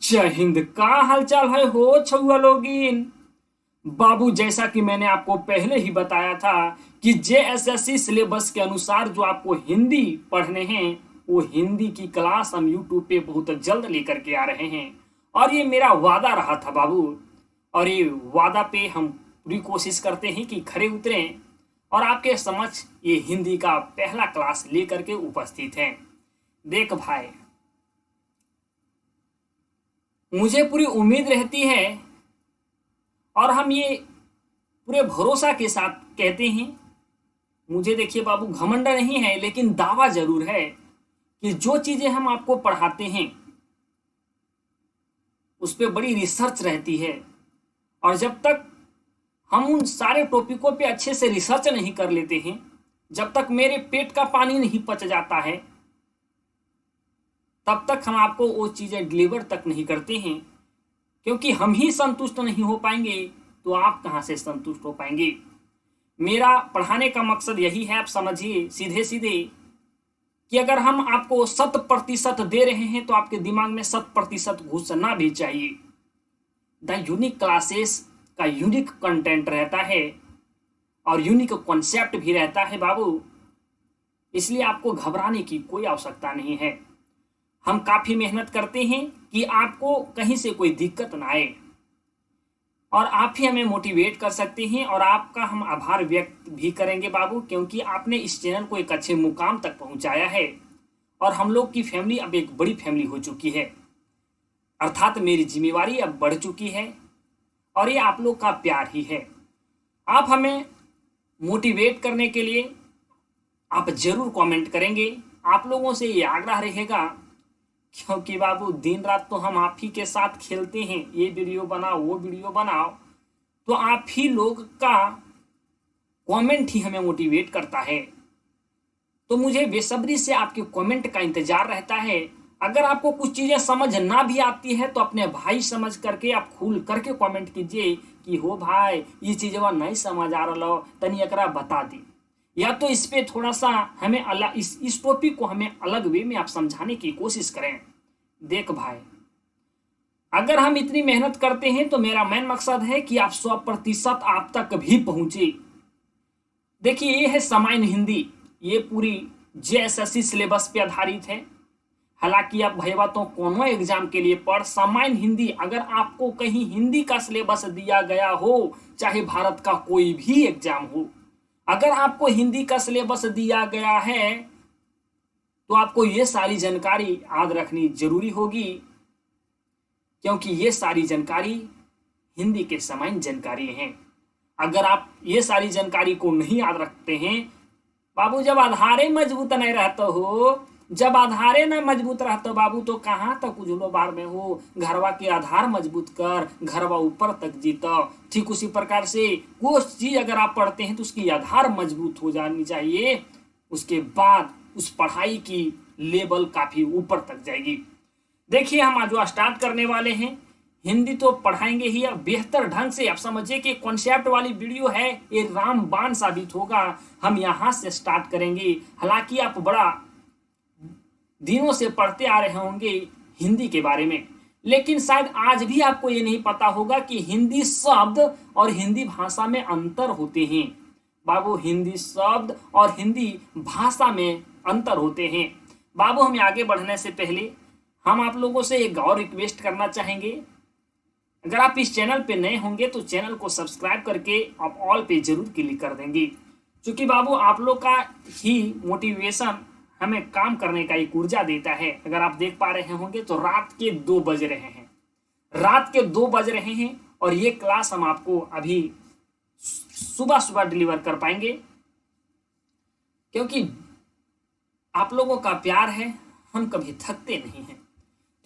जय हिंद। का हालचाल है हो छुआ लोगिन। बाबू, जैसा कि मैंने आपको पहले ही बताया था कि जेएसएससी सिलेबस के अनुसार जो आपको हिंदी पढ़ने हैं वो हिंदी की क्लास हम यूट्यूब पे बहुत जल्द लेकर के आ रहे हैं। और ये मेरा वादा रहा था बाबू, और ये वादा पे हम पूरी कोशिश करते हैं कि खरे उतरें और आपके समक्ष ये हिंदी का पहला क्लास लेकर के उपस्थित हैं। देख भाई, मुझे पूरी उम्मीद रहती है और हम ये पूरे भरोसा के साथ कहते हैं। मुझे देखिए बाबू, घमंड नहीं है लेकिन दावा जरूर है कि जो चीजें हम आपको पढ़ाते हैं उस पर बड़ी रिसर्च रहती है। और जब तक हम उन सारे टॉपिकों पे अच्छे से रिसर्च नहीं कर लेते हैं, जब तक मेरे पेट का पानी नहीं पच जाता है, तब तक हम आपको वो चीजें डिलीवर तक नहीं करते हैं। क्योंकि हम ही संतुष्ट नहीं हो पाएंगे तो आप कहां से संतुष्ट हो पाएंगे। मेरा पढ़ाने का मकसद यही है, आप समझिए सीधे सीधे, कि अगर हम आपको 100% दे रहे हैं तो आपके दिमाग में 100% घुसना भी चाहिए। द यूनिक क्लासेस का यूनिक कंटेंट रहता है और यूनिक कॉन्सेप्ट भी रहता है बाबू, इसलिए आपको घबराने की कोई आवश्यकता नहीं है। हम काफी मेहनत करते हैं कि आपको कहीं से कोई दिक्कत ना आए और आप ही हमें मोटिवेट कर सकते हैं। और आपका हम आभार व्यक्त भी करेंगे बाबू, क्योंकि आपने इस चैनल को एक अच्छे मुकाम तक पहुंचाया है और हम लोग की फैमिली अब एक बड़ी फैमिली हो चुकी है, अर्थात मेरी जिम्मेवारी अब बढ़ चुकी है और ये आप लोग का प्यार ही है। आप हमें मोटिवेट करने के लिए आप जरूर कमेंट करेंगे। आप लोगों से ये आग्रह रहेगा, क्योंकि बाबू दिन रात तो हम आप ही के साथ खेलते हैं, ये वीडियो बनाओ वो वीडियो बनाओ, तो आप ही लोग का कमेंट ही हमें मोटिवेट करता है। तो मुझे बेसब्री से आपके कमेंट का इंतजार रहता है। अगर आपको कुछ चीजें समझ ना भी आती है तो अपने भाई समझ करके आप खुल करके कमेंट कीजिए कि हो भाई ये चीज नहीं समझ आ रहा, तनी एकरा बता दी, या तो इस पे थोड़ा सा हमें अलग इस टॉपिक को हमें अलग वे में आप समझाने की कोशिश करें। देख भाई, अगर हम इतनी मेहनत करते हैं तो मेरा मेन मकसद है कि आप 100% आप तक भी पहुंचे। देखिए, ये है सामान्य हिंदी, ये पूरी जेएसएससी सिलेबस पे आधारित है। हालांकि आप भैया तो कोनो एग्जाम के लिए पढ़, सामान्य हिंदी अगर आपको कहीं हिंदी का सिलेबस दिया गया हो, चाहे भारत का कोई भी एग्जाम हो, अगर आपको हिंदी का सिलेबस दिया गया है तो आपको ये सारी जानकारी याद रखनी जरूरी होगी, क्योंकि ये सारी जानकारी हिंदी के सामान्य जानकारी हैं। अगर आप ये सारी जानकारी को नहीं याद रखते हैं बाबू, जब आधारे मजबूत नहीं रहते हो, जब आधारे न मजबूत रहते बाबू, तो कहाँ तक उजलो बार में हो। घरवा के आधार मजबूत कर, घरवा ऊपर तक जीता। ठीक उसी प्रकार से कोई चीज अगर आप पढ़ते हैं तो उसकी आधार मजबूत हो जानी चाहिए, उसके बाद उस पढ़ाई की लेवल काफी ऊपर तक जाएगी। देखिए, हम आज जो स्टार्ट करने वाले हैं, हिंदी तो पढ़ाएंगे ही बेहतर ढंग से। आप समझिए कि कॉन्सेप्ट वाली वीडियो है, ये रामबाण साबित होगा। हम यहाँ से स्टार्ट करेंगे। हालांकि आप बड़ा दिनों से पढ़ते आ रहे होंगे हिंदी के बारे में, लेकिन शायद आज भी आपको ये नहीं पता होगा कि हिंदी शब्द और हिंदी भाषा में अंतर होते हैं। बाबू, हिंदी शब्द और हिंदी भाषा में अंतर होते हैं। बाबू, हम आगे बढ़ने से पहले हम आप लोगों से एक और रिक्वेस्ट करना चाहेंगे। अगर आप इस चैनल पे नए होंगे तो चैनल को सब्सक्राइब करके आप ऑल पे जरूर क्लिक कर देंगे, क्योंकि बाबू आप लोग का ही मोटिवेशन हमें काम करने का एक ऊर्जा देता है। अगर आप देख पा रहे होंगे तो रात के 2 बज रहे हैं, रात के 2 बज रहे हैं और ये क्लास हम आपको अभी सुबह सुबह डिलीवर कर पाएंगे, क्योंकि आप लोगों का प्यार है, हम कभी थकते नहीं हैं।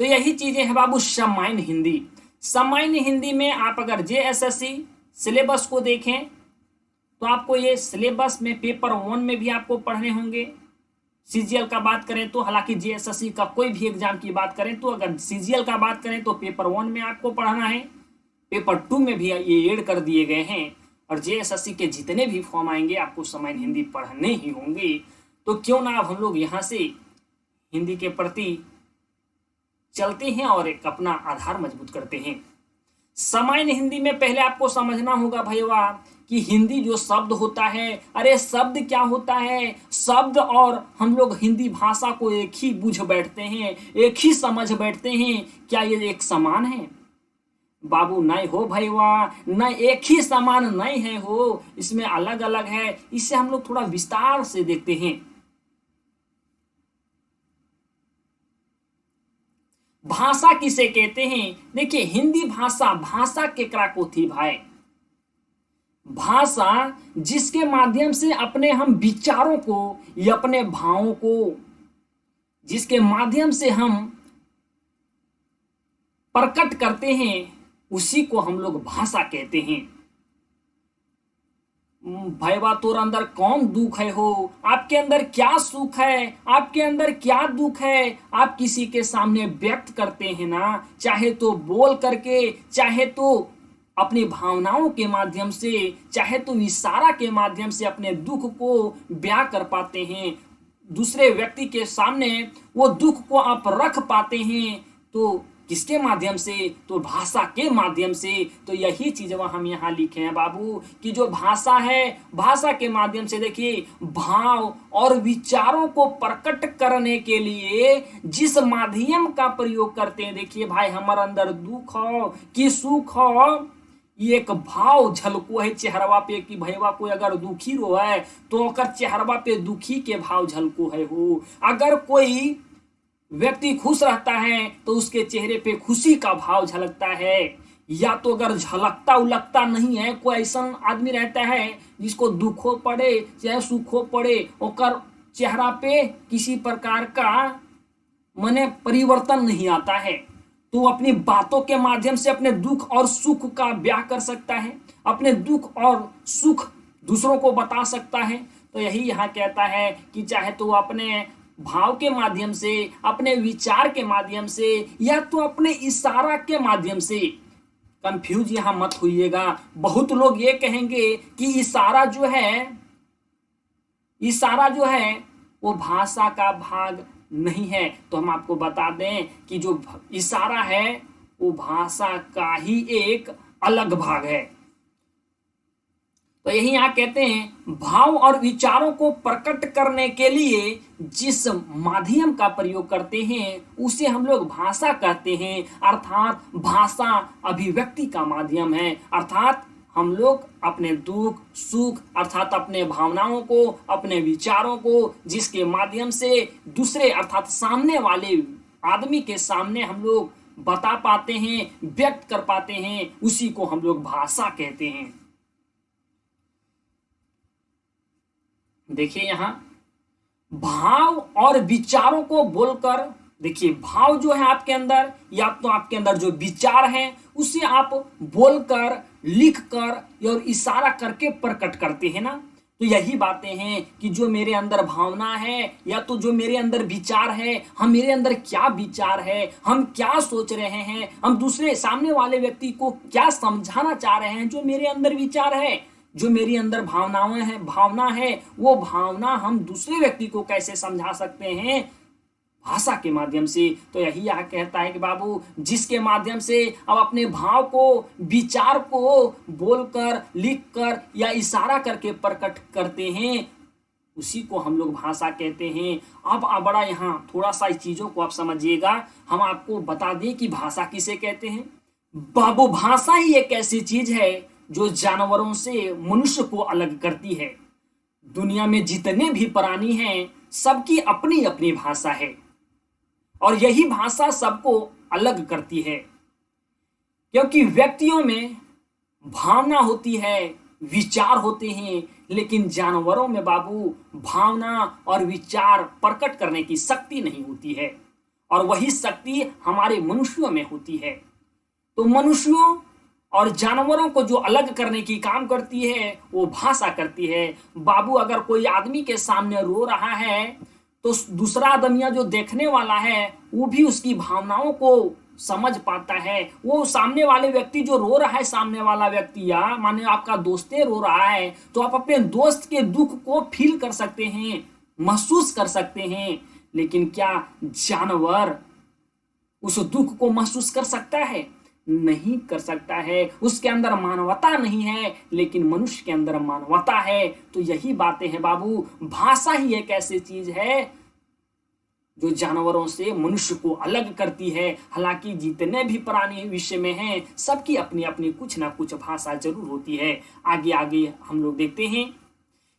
तो यही चीजें हैं बाबू सामान्य हिंदी। सामान्य हिंदी में आप अगर जेएसएससी सिलेबस को देखें तो आपको ये सिलेबस में पेपर 1 में भी आपको पढ़ने होंगे। सीजीएल का बात करें तो, हालांकि जेएसएससी का कोई भी एग्जाम की बात करें तो, अगर सीजीएल का बात करें तो पेपर 1 में आपको पढ़ना है, पेपर 2 में भी ये ऐड कर दिए गए हैं। और जेएसएससी के जितने भी फॉर्म आएंगे आपको सामान्य हिंदी पढ़ने ही होंगे। तो क्यों ना अब हम लोग यहाँ से हिंदी के प्रति चलते हैं और एक अपना आधार मजबूत करते हैं। सामान्य हिंदी में पहले आपको समझना होगा भैया कि हिंदी जो शब्द होता है, अरे शब्द क्या होता है, शब्द और हम लोग हिंदी भाषा को एक ही बुझ बैठते हैं, एक ही समझ बैठते हैं। क्या ये एक समान है? बाबू नहीं हो भैया, न एक ही समान नहीं है हो, इसमें अलग अलग है। इससे हम लोग थोड़ा विस्तार से देखते हैं। भाषा किसे कहते हैं? देखिए, हिंदी भाषा, भाषा केकरा को थी भाई? भाषा जिसके माध्यम से अपने हम विचारों को या अपने भावों को, जिसके माध्यम से हम प्रकट करते हैं, उसी को हम लोग भाषा कहते हैं। भैया तोर अंदर कौन दुख है हो, आपके अंदर क्या सुख है, आपके अंदर क्या दुख है, आप किसी के सामने व्यक्त करते हैं ना, चाहे तो बोल करके, चाहे तो अपनी भावनाओं के माध्यम से, चाहे तो इशारा के माध्यम से अपने दुख को बयां कर पाते हैं। दूसरे व्यक्ति के सामने वो दुख को आप रख पाते हैं। तो किसके माध्यम से? तो भाषा के माध्यम से। तो यही चीज हम यहाँ लिखे हैं बाबू कि जो भाषा है, भाषा के माध्यम से देखिए भाव और विचारों को प्रकट करने के लिए जिस माध्यम का प्रयोग करते हैं, देखिए भाई हमारे अंदर दुख हो कि सुख हो, ये एक भाव झलको है चेहरवा पे कि भैया कोई अगर दुखी रो है तो अगर चेहरवा पे दुखी के भाव झलको है हो, अगर कोई व्यक्ति खुश रहता है तो उसके चेहरे पे खुशी का भाव झलकता है। या तो अगर झलकता उलकता नहीं है, कोई ऐसा आदमी रहता है जिसको दुख हो पड़े चाहे सुख हो पड़े, ओकर चेहरा पे किसी प्रकार का मने परिवर्तन नहीं आता है, तो अपनी बातों के माध्यम से अपने दुख और सुख का बयां कर सकता है, अपने दुख और सुख दूसरों को बता सकता है। तो यही यहाँ कहता है कि चाहे तो अपने भाव के माध्यम से, अपने विचार के माध्यम से, या तो अपने इशारा के माध्यम से। कंफ्यूज यहां मत होइएगा, बहुत लोग ये कहेंगे कि इशारा जो है वो भाषा का भाग नहीं है। तो हम आपको बता दें कि जो इशारा है वो भाषा का ही एक अलग भाग है। तो यही यहाँ कहते हैं भाव और विचारों को प्रकट करने के लिए जिस माध्यम का प्रयोग करते हैं उसे हम लोग भाषा कहते हैं। अर्थात भाषा अभिव्यक्ति का माध्यम है। अर्थात हम लोग अपने दुख सुख अर्थात अपने भावनाओं को, अपने विचारों को जिसके माध्यम से दूसरे अर्थात सामने वाले आदमी के सामने हम लोग बता पाते हैं, व्यक्त कर पाते हैं, उसी को हम लोग भाषा कहते हैं। देखिए यहां भाव और विचारों को बोलकर, देखिए भाव जो है आपके अंदर, या तो आपके अंदर जो विचार है उसे आप बोलकर, लिखकर और इशारा करके प्रकट करते हैं ना। तो यही बातें हैं कि जो मेरे अंदर भावना है या तो जो मेरे अंदर विचार है, हम मेरे अंदर क्या विचार है, हम क्या सोच रहे हैं, हम दूसरे सामने वाले व्यक्ति को क्या समझाना चाह रहे हैं, जो मेरे अंदर विचार है, जो मेरी अंदर भावना है, वो भावना हम दूसरे व्यक्ति को कैसे समझा सकते हैं? भाषा के माध्यम से। तो यही यह कहता है कि बाबू जिसके माध्यम से अब अपने भाव को, विचार को बोलकर, लिखकर या इशारा करके प्रकट करते हैं, उसी को हम लोग भाषा कहते हैं। अब बड़ा यहाँ थोड़ा सा इस चीजों को आप समझिएगा, हम आपको बता दें कि भाषा किसे कहते हैं। बाबू भाषा ही एक ऐसी चीज है जो जानवरों से मनुष्य को अलग करती है। दुनिया में जितने भी प्राणी हैं सबकी अपनी अपनी भाषा है और यही भाषा सबको अलग करती है, क्योंकि व्यक्तियों में भावना होती है, विचार होते हैं, लेकिन जानवरों में बाबू भावना और विचार प्रकट करने की शक्ति नहीं होती है और वही शक्ति हमारे मनुष्यों में होती है। तो मनुष्यों और जानवरों को जो अलग करने की काम करती है वो भाषा करती है। बाबू अगर कोई आदमी के सामने रो रहा है तो दूसरा आदमी जो देखने वाला है वो भी उसकी भावनाओं को समझ पाता है। वो सामने वाले व्यक्ति जो रो रहा है, सामने वाला व्यक्ति या माने आपका दोस्ते रो रहा है, तो आप अपने दोस्त के दुख को फील कर सकते हैं, महसूस कर सकते हैं। लेकिन क्या जानवर उस दुख को महसूस कर सकता है? नहीं कर सकता है। उसके अंदर मानवता नहीं है, लेकिन मनुष्य के अंदर मानवता है। तो यही बातें हैं बाबू। भाषा ही एक ऐसी चीज है जो जानवरों से मनुष्य को अलग करती है। हालांकि जितने भी प्राणी विश्व में हैं, सबकी अपनी अपनी कुछ ना कुछ भाषा जरूर होती है। आगे आगे हम लोग देखते हैं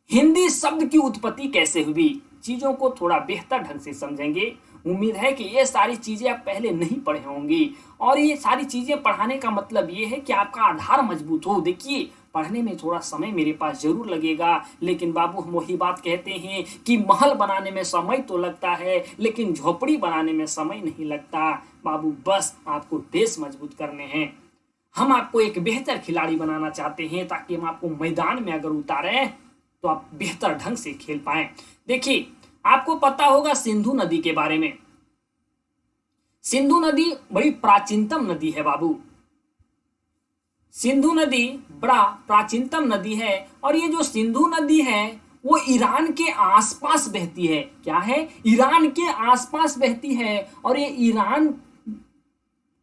हिंदी शब्द की उत्पत्ति कैसे हुई। चीजों को थोड़ा बेहतर ढंग से समझेंगे। उम्मीद है कि ये सारी चीजें आप पहले नहीं पढ़े होंगी, और ये सारी चीजें पढ़ाने का मतलब ये है कि आपका आधार मजबूत हो। देखिए, पढ़ने में थोड़ा समय मेरे पास जरूर लगेगा, लेकिन बाबू हम वही बात कहते हैं कि महल बनाने में समय तो लगता है, लेकिन झोपड़ी बनाने में समय नहीं लगता। बाबू बस आपको बेस मजबूत करने हैं। हम आपको एक बेहतर खिलाड़ी बनाना चाहते हैं, ताकि हम आपको मैदान में अगर उतारें तो आप बेहतर ढंग से खेल पाए। देखिए, आपको पता होगा सिंधु नदी के बारे में। सिंधु नदी बड़ी प्राचीनतम नदी है बाबू। सिंधु नदी बड़ा प्राचीनतम नदी है, और ये जो सिंधु नदी है वो ईरान के आसपास बहती है। क्या है? ईरान के आसपास बहती है। और ये ईरान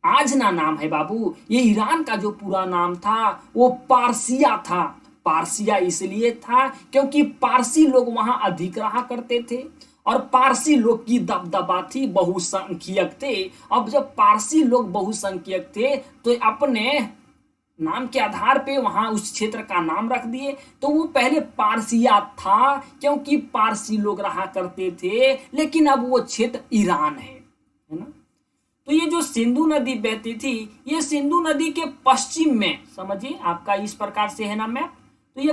आज ना नाम है बाबू। ये ईरान का जो पूरा नाम था वो पारसिया था। पारसिया इसलिए था क्योंकि पारसी लोग वहां अधिक रहा करते थे, और पारसी लोग की दबदबा थी, बहुसंख्यक थे। अब जब पारसी लोग बहुसंख्यक थे तो अपने नाम के आधार पे वहां उस क्षेत्र का नाम रख दिए। तो वो पहले पारसिया था क्योंकि पारसी लोग रहा करते थे, लेकिन अब वो क्षेत्र ईरान है ना। तो ये जो सिंधु नदी बहती थी, ये सिंधु नदी के पश्चिम में, समझिए आपका इस प्रकार से है ना मैप। तो ये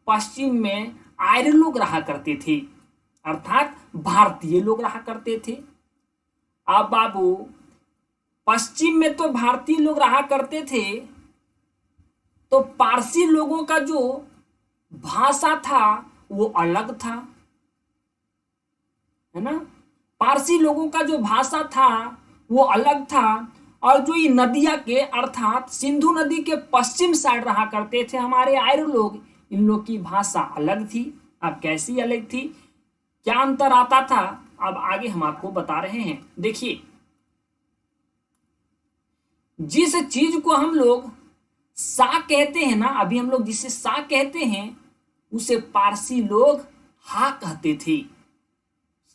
पश्चिम में आर्य लोग रहा करते थे, अर्थात भारतीय लोग रहा करते थे। अब बाबू पश्चिम में तो भारतीय लोग रहा करते थे, तो पारसी लोगों का जो भाषा था वो अलग था, है ना। पारसी लोगों का जो भाषा था वो अलग था, और जो ये नदिया के अर्थात सिंधु नदी के पश्चिम साइड रहा करते थे हमारे आर्य लोग, इन लोग की भाषा अलग थी। अब कैसी अलग थी, क्या अंतर आता था, अब आगे हम आपको बता रहे हैं। देखिए, जिस चीज को हम लोग सा कहते हैं ना, अभी हम लोग जिसे सा कहते हैं उसे पारसी लोग हा कहते थे,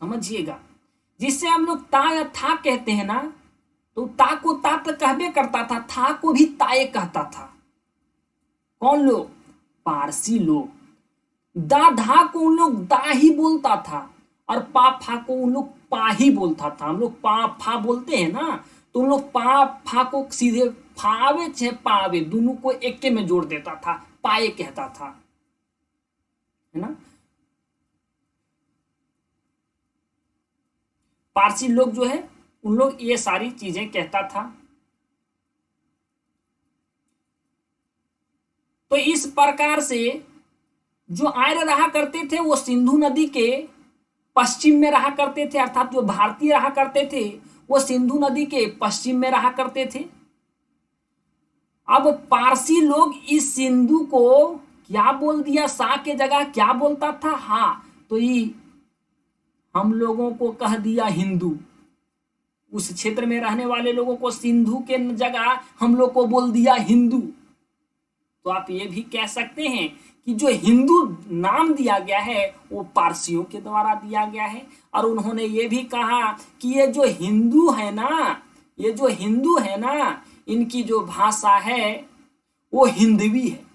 समझिएगा। जिससे हम लोग ता या था कहते हैं ना, तो ता को ता तो कहबे करता था को भी ताए कहता था। कौन लोग? पारसी लोग। दा धा को उन लोग दा ही बोलता था, और पा फा को उन लोग पा ही बोलता था। हम लोग पा फा बोलते हैं ना, तो उन लोग पा फा को सीधे फावे चाहे पावे दोनों को एक में जोड़ देता था, पाए कहता था, है ना। पारसी लोग जो है उन लोग ये सारी चीजें कहता था। तो इस प्रकार से जो आर्य रहा करते थे वो सिंधु नदी के पश्चिम में रहा करते थे, अर्थात जो भारतीय रहा करते थे वो सिंधु नदी के पश्चिम में रहा करते थे। अब पारसी लोग इस सिंधु को क्या बोल दिया, सा के जगह क्या बोलता था, हा। तो ये हम लोगों को कह दिया हिंदू। उस क्षेत्र में रहने वाले लोगों को सिंधु के जगह हम लोग को बोल दिया हिंदू। तो आप ये भी कह सकते हैं कि जो हिंदू नाम दिया गया है वो पारसियों के द्वारा दिया गया है। और उन्होंने ये भी कहा कि ये जो हिंदू है ना, ये जो हिंदू है ना, इनकी जो भाषा है वो हिंदवी है।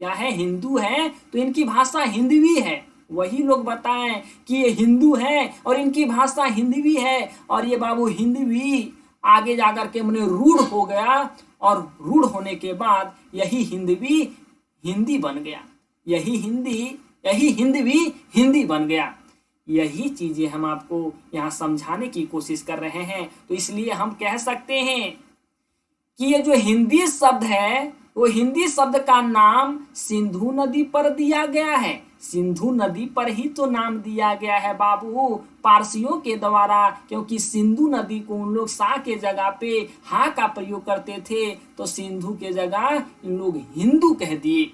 क्या है? हिंदू है तो इनकी भाषा हिंदवी है। वही लोग बताएं कि ये हिंदू है और इनकी भाषा हिंदवी है, और ये बाबू हिंदवी आगे जाकर के मैंने रूढ़ हो गया, और रूढ़ होने के बाद यही हिंदवी हिंदी बन गया, यही हिंदवी हिंदी बन गया। यही चीजें हम आपको यहाँ समझाने की कोशिश कर रहे हैं। तो इसलिए हम कह सकते हैं कि ये जो हिंदी शब्द है वो हिंदी शब्द का नाम सिंधु नदी पर दिया गया है। सिंधु नदी पर ही तो नाम दिया गया है बाबू, पारसियों के द्वारा, क्योंकि सिंधु नदी को उन लोग सा के जगह पे हा का प्रयोग करते थे, तो सिंधु के जगह इन लोग हिंदू कह दिए।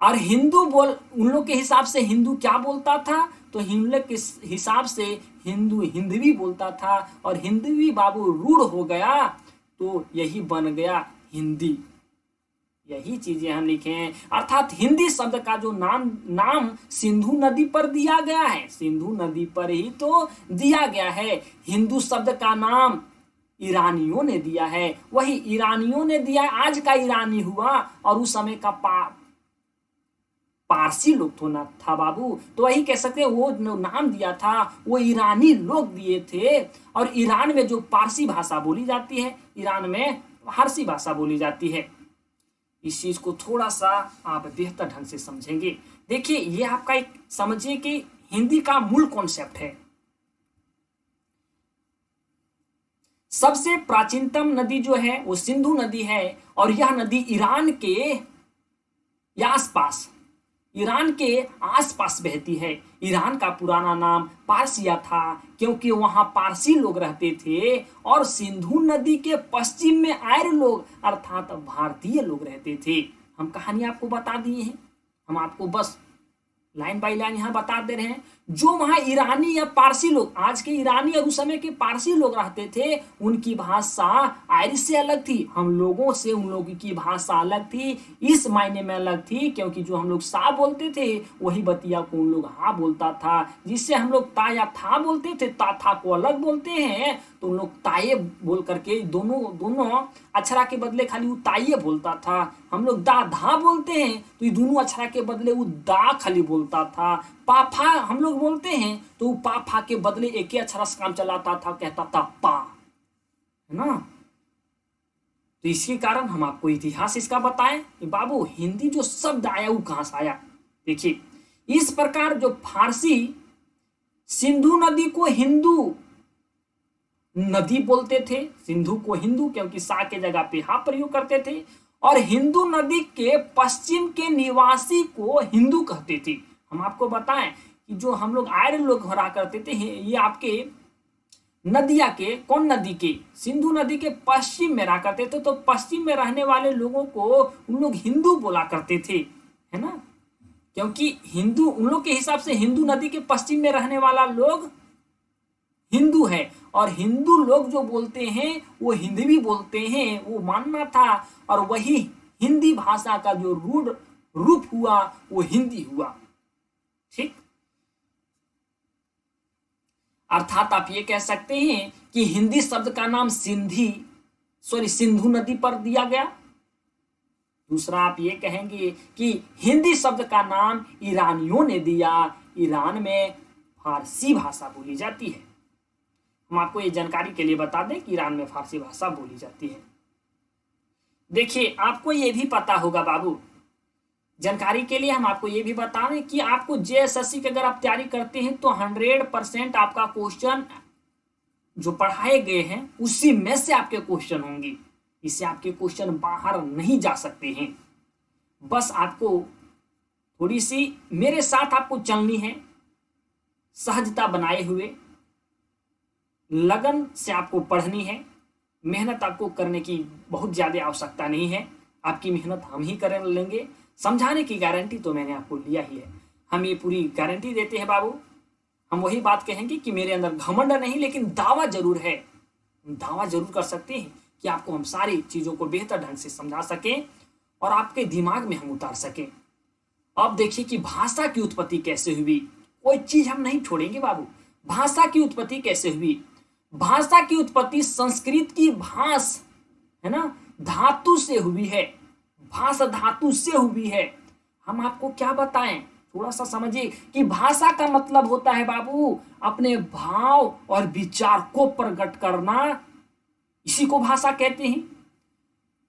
और हिंदू बोल, उन लोग के हिसाब से हिंदू क्या बोलता था, तो हिंदू लोग के हिसाब से हिंदू हिंदवी बोलता था, और हिंदवी बाबू रूढ़ हो गया तो यही बन गया हिंदी। यही चीजें हम लिखे हैं। अर्थात हिंदी शब्द का जो नाम सिंधु नदी पर दिया गया है, सिंधु नदी पर ही तो दिया गया है। हिंदू शब्द का नाम ईरानियों ने दिया है, वही ईरानियों ने दिया, आज का ईरानी हुआ, और उस समय का पारसी लोग तो ना था बाबू, तो वही कह सकते हैं वो नाम दिया था वो ईरानी लोग दिए थे। और ईरान में जो पारसी भाषा बोली जाती है, ईरान में फारसी भाषा बोली जाती है। इस चीज को थोड़ा सा आप बेहतर ढंग से समझेंगे। देखिए, ये आपका एक समझिए कि हिंदी का मूल कॉन्सेप्ट है। सबसे प्राचीनतम नदी जो है वो सिंधु नदी है, और यह नदी ईरान के आसपास, ईरान के आसपास बहती है। ईरान का पुराना नाम पारसिया था, क्योंकि वहां पारसी लोग रहते थे, और सिंधु नदी के पश्चिम में आर्य लोग अर्थात भारतीय लोग रहते थे। हम कहानी आपको बता दिए हैं, हम आपको बस लाइन बाय लाइन यहाँ बता दे रहे हैं। जो वहां ईरानी या पारसी लोग, आज के ईरानी और उस समय के पारसी लोग रहते थे, उनकी भाषा आर्य से अलग थी, हम लोगों से उन लोगों की भाषा अलग थी। इस मायने में अलग थी क्योंकि जो हम लोग सा बोलते थे वही बतिया को उन लोग हा बोलता था, जिससे हम लोग ता या था बोलते थे, ता था को अलग बोलते हैं, तो उन लोग ताये बोल करके दोनों अक्षरा के बदले खाली वो ताये बोलता था। हम लोग दा धा बोलते हैं तो ये दोनों अक्षरा के बदले वो दा खाली बोलता था। पाफा हम लोग बोलते हैं तो वो पाफा के बदले एक ही अक्षरा से काम चलाता था, कहता था पा, है ना। तो इसके कारण हम आपको इतिहास इसका बताएं कि बाबू हिंदी जो शब्द आया वो कहां से आया। देखिए, इस प्रकार जो फारसी सिंधु नदी को हिंदू नदी बोलते थे, सिंधु को हिंदू क्योंकि सा के जगह पे हा प्रयोग करते थे, और हिंदू नदी के पश्चिम के निवासी को हिंदू कहते थे। हम आपको बताएं कि जो हम लोग आर्य लोग रहा करते थे, ये आपके नदिया के, कौन नदी के, सिंधु नदी के पश्चिम में रहा करते थे, तो पश्चिम में रहने वाले लोगों को उन लोग हिंदू बोला करते थे, है ना। क्योंकि हिंदू, उन लोग के हिसाब से हिंदू नदी के पश्चिम में रहने वाला लोग हिंदू है, और हिंदू लोग जो बोलते हैं वो हिंदवी बोलते हैं, वो मानना था। और वही हिंदी भाषा का जो रूप हुआ वो हिंदी हुआ, ठीक। अर्थात आप ये कह सकते हैं कि हिंदी शब्द का नाम सिंधु नदी पर दिया गया। दूसरा आप ये कहेंगे कि हिंदी शब्द का नाम ईरानियों ने दिया, ईरान में फारसी भाषा बोली जाती है। हम आपको ये जानकारी के लिए बता दें कि ईरान में फारसी भाषा बोली जाती है। देखिए, आपको ये भी पता होगा बाबू, जानकारी के लिए हम आपको ये भी बता दें कि आपको जेएसएससी की अगर आप तैयारी करते हैं तो 100% आपका क्वेश्चन जो पढ़ाए गए हैं उसी में से आपके क्वेश्चन होंगे। इससे आपके क्वेश्चन बाहर नहीं जा सकते हैं। बस आपको थोड़ी सी मेरे साथ आपको चलनी है, सहजता बनाए हुए, लगन से आपको पढ़नी है। मेहनत आपको करने की बहुत ज्यादा आवश्यकता नहीं है, आपकी मेहनत हम ही कर लेंगे। समझाने की गारंटी तो मैंने आपको लिया ही है, हम ये पूरी गारंटी देते हैं बाबू। हम वही बात कहेंगे कि मेरे अंदर घमंड नहीं, लेकिन दावा जरूर है, दावा जरूर कर सकते हैं कि आपको हम सारी चीजों को बेहतर ढंग से समझा सकें और आपके दिमाग में हम उतार सकें। अब देखिए कि भाषा की उत्पत्ति कैसे हुई, कोई चीज हम नहीं छोड़ेंगे बाबू। भाषा की उत्पत्ति कैसे हुई? भाषा की उत्पत्ति संस्कृत की भाष, है ना, धातु से हुई है, भाष धातु से हुई है। हम आपको क्या बताएं, थोड़ा सा समझिए कि भाषा का मतलब होता है बाबू अपने भाव और विचार को प्रकट करना, इसी को भाषा कहते हैं।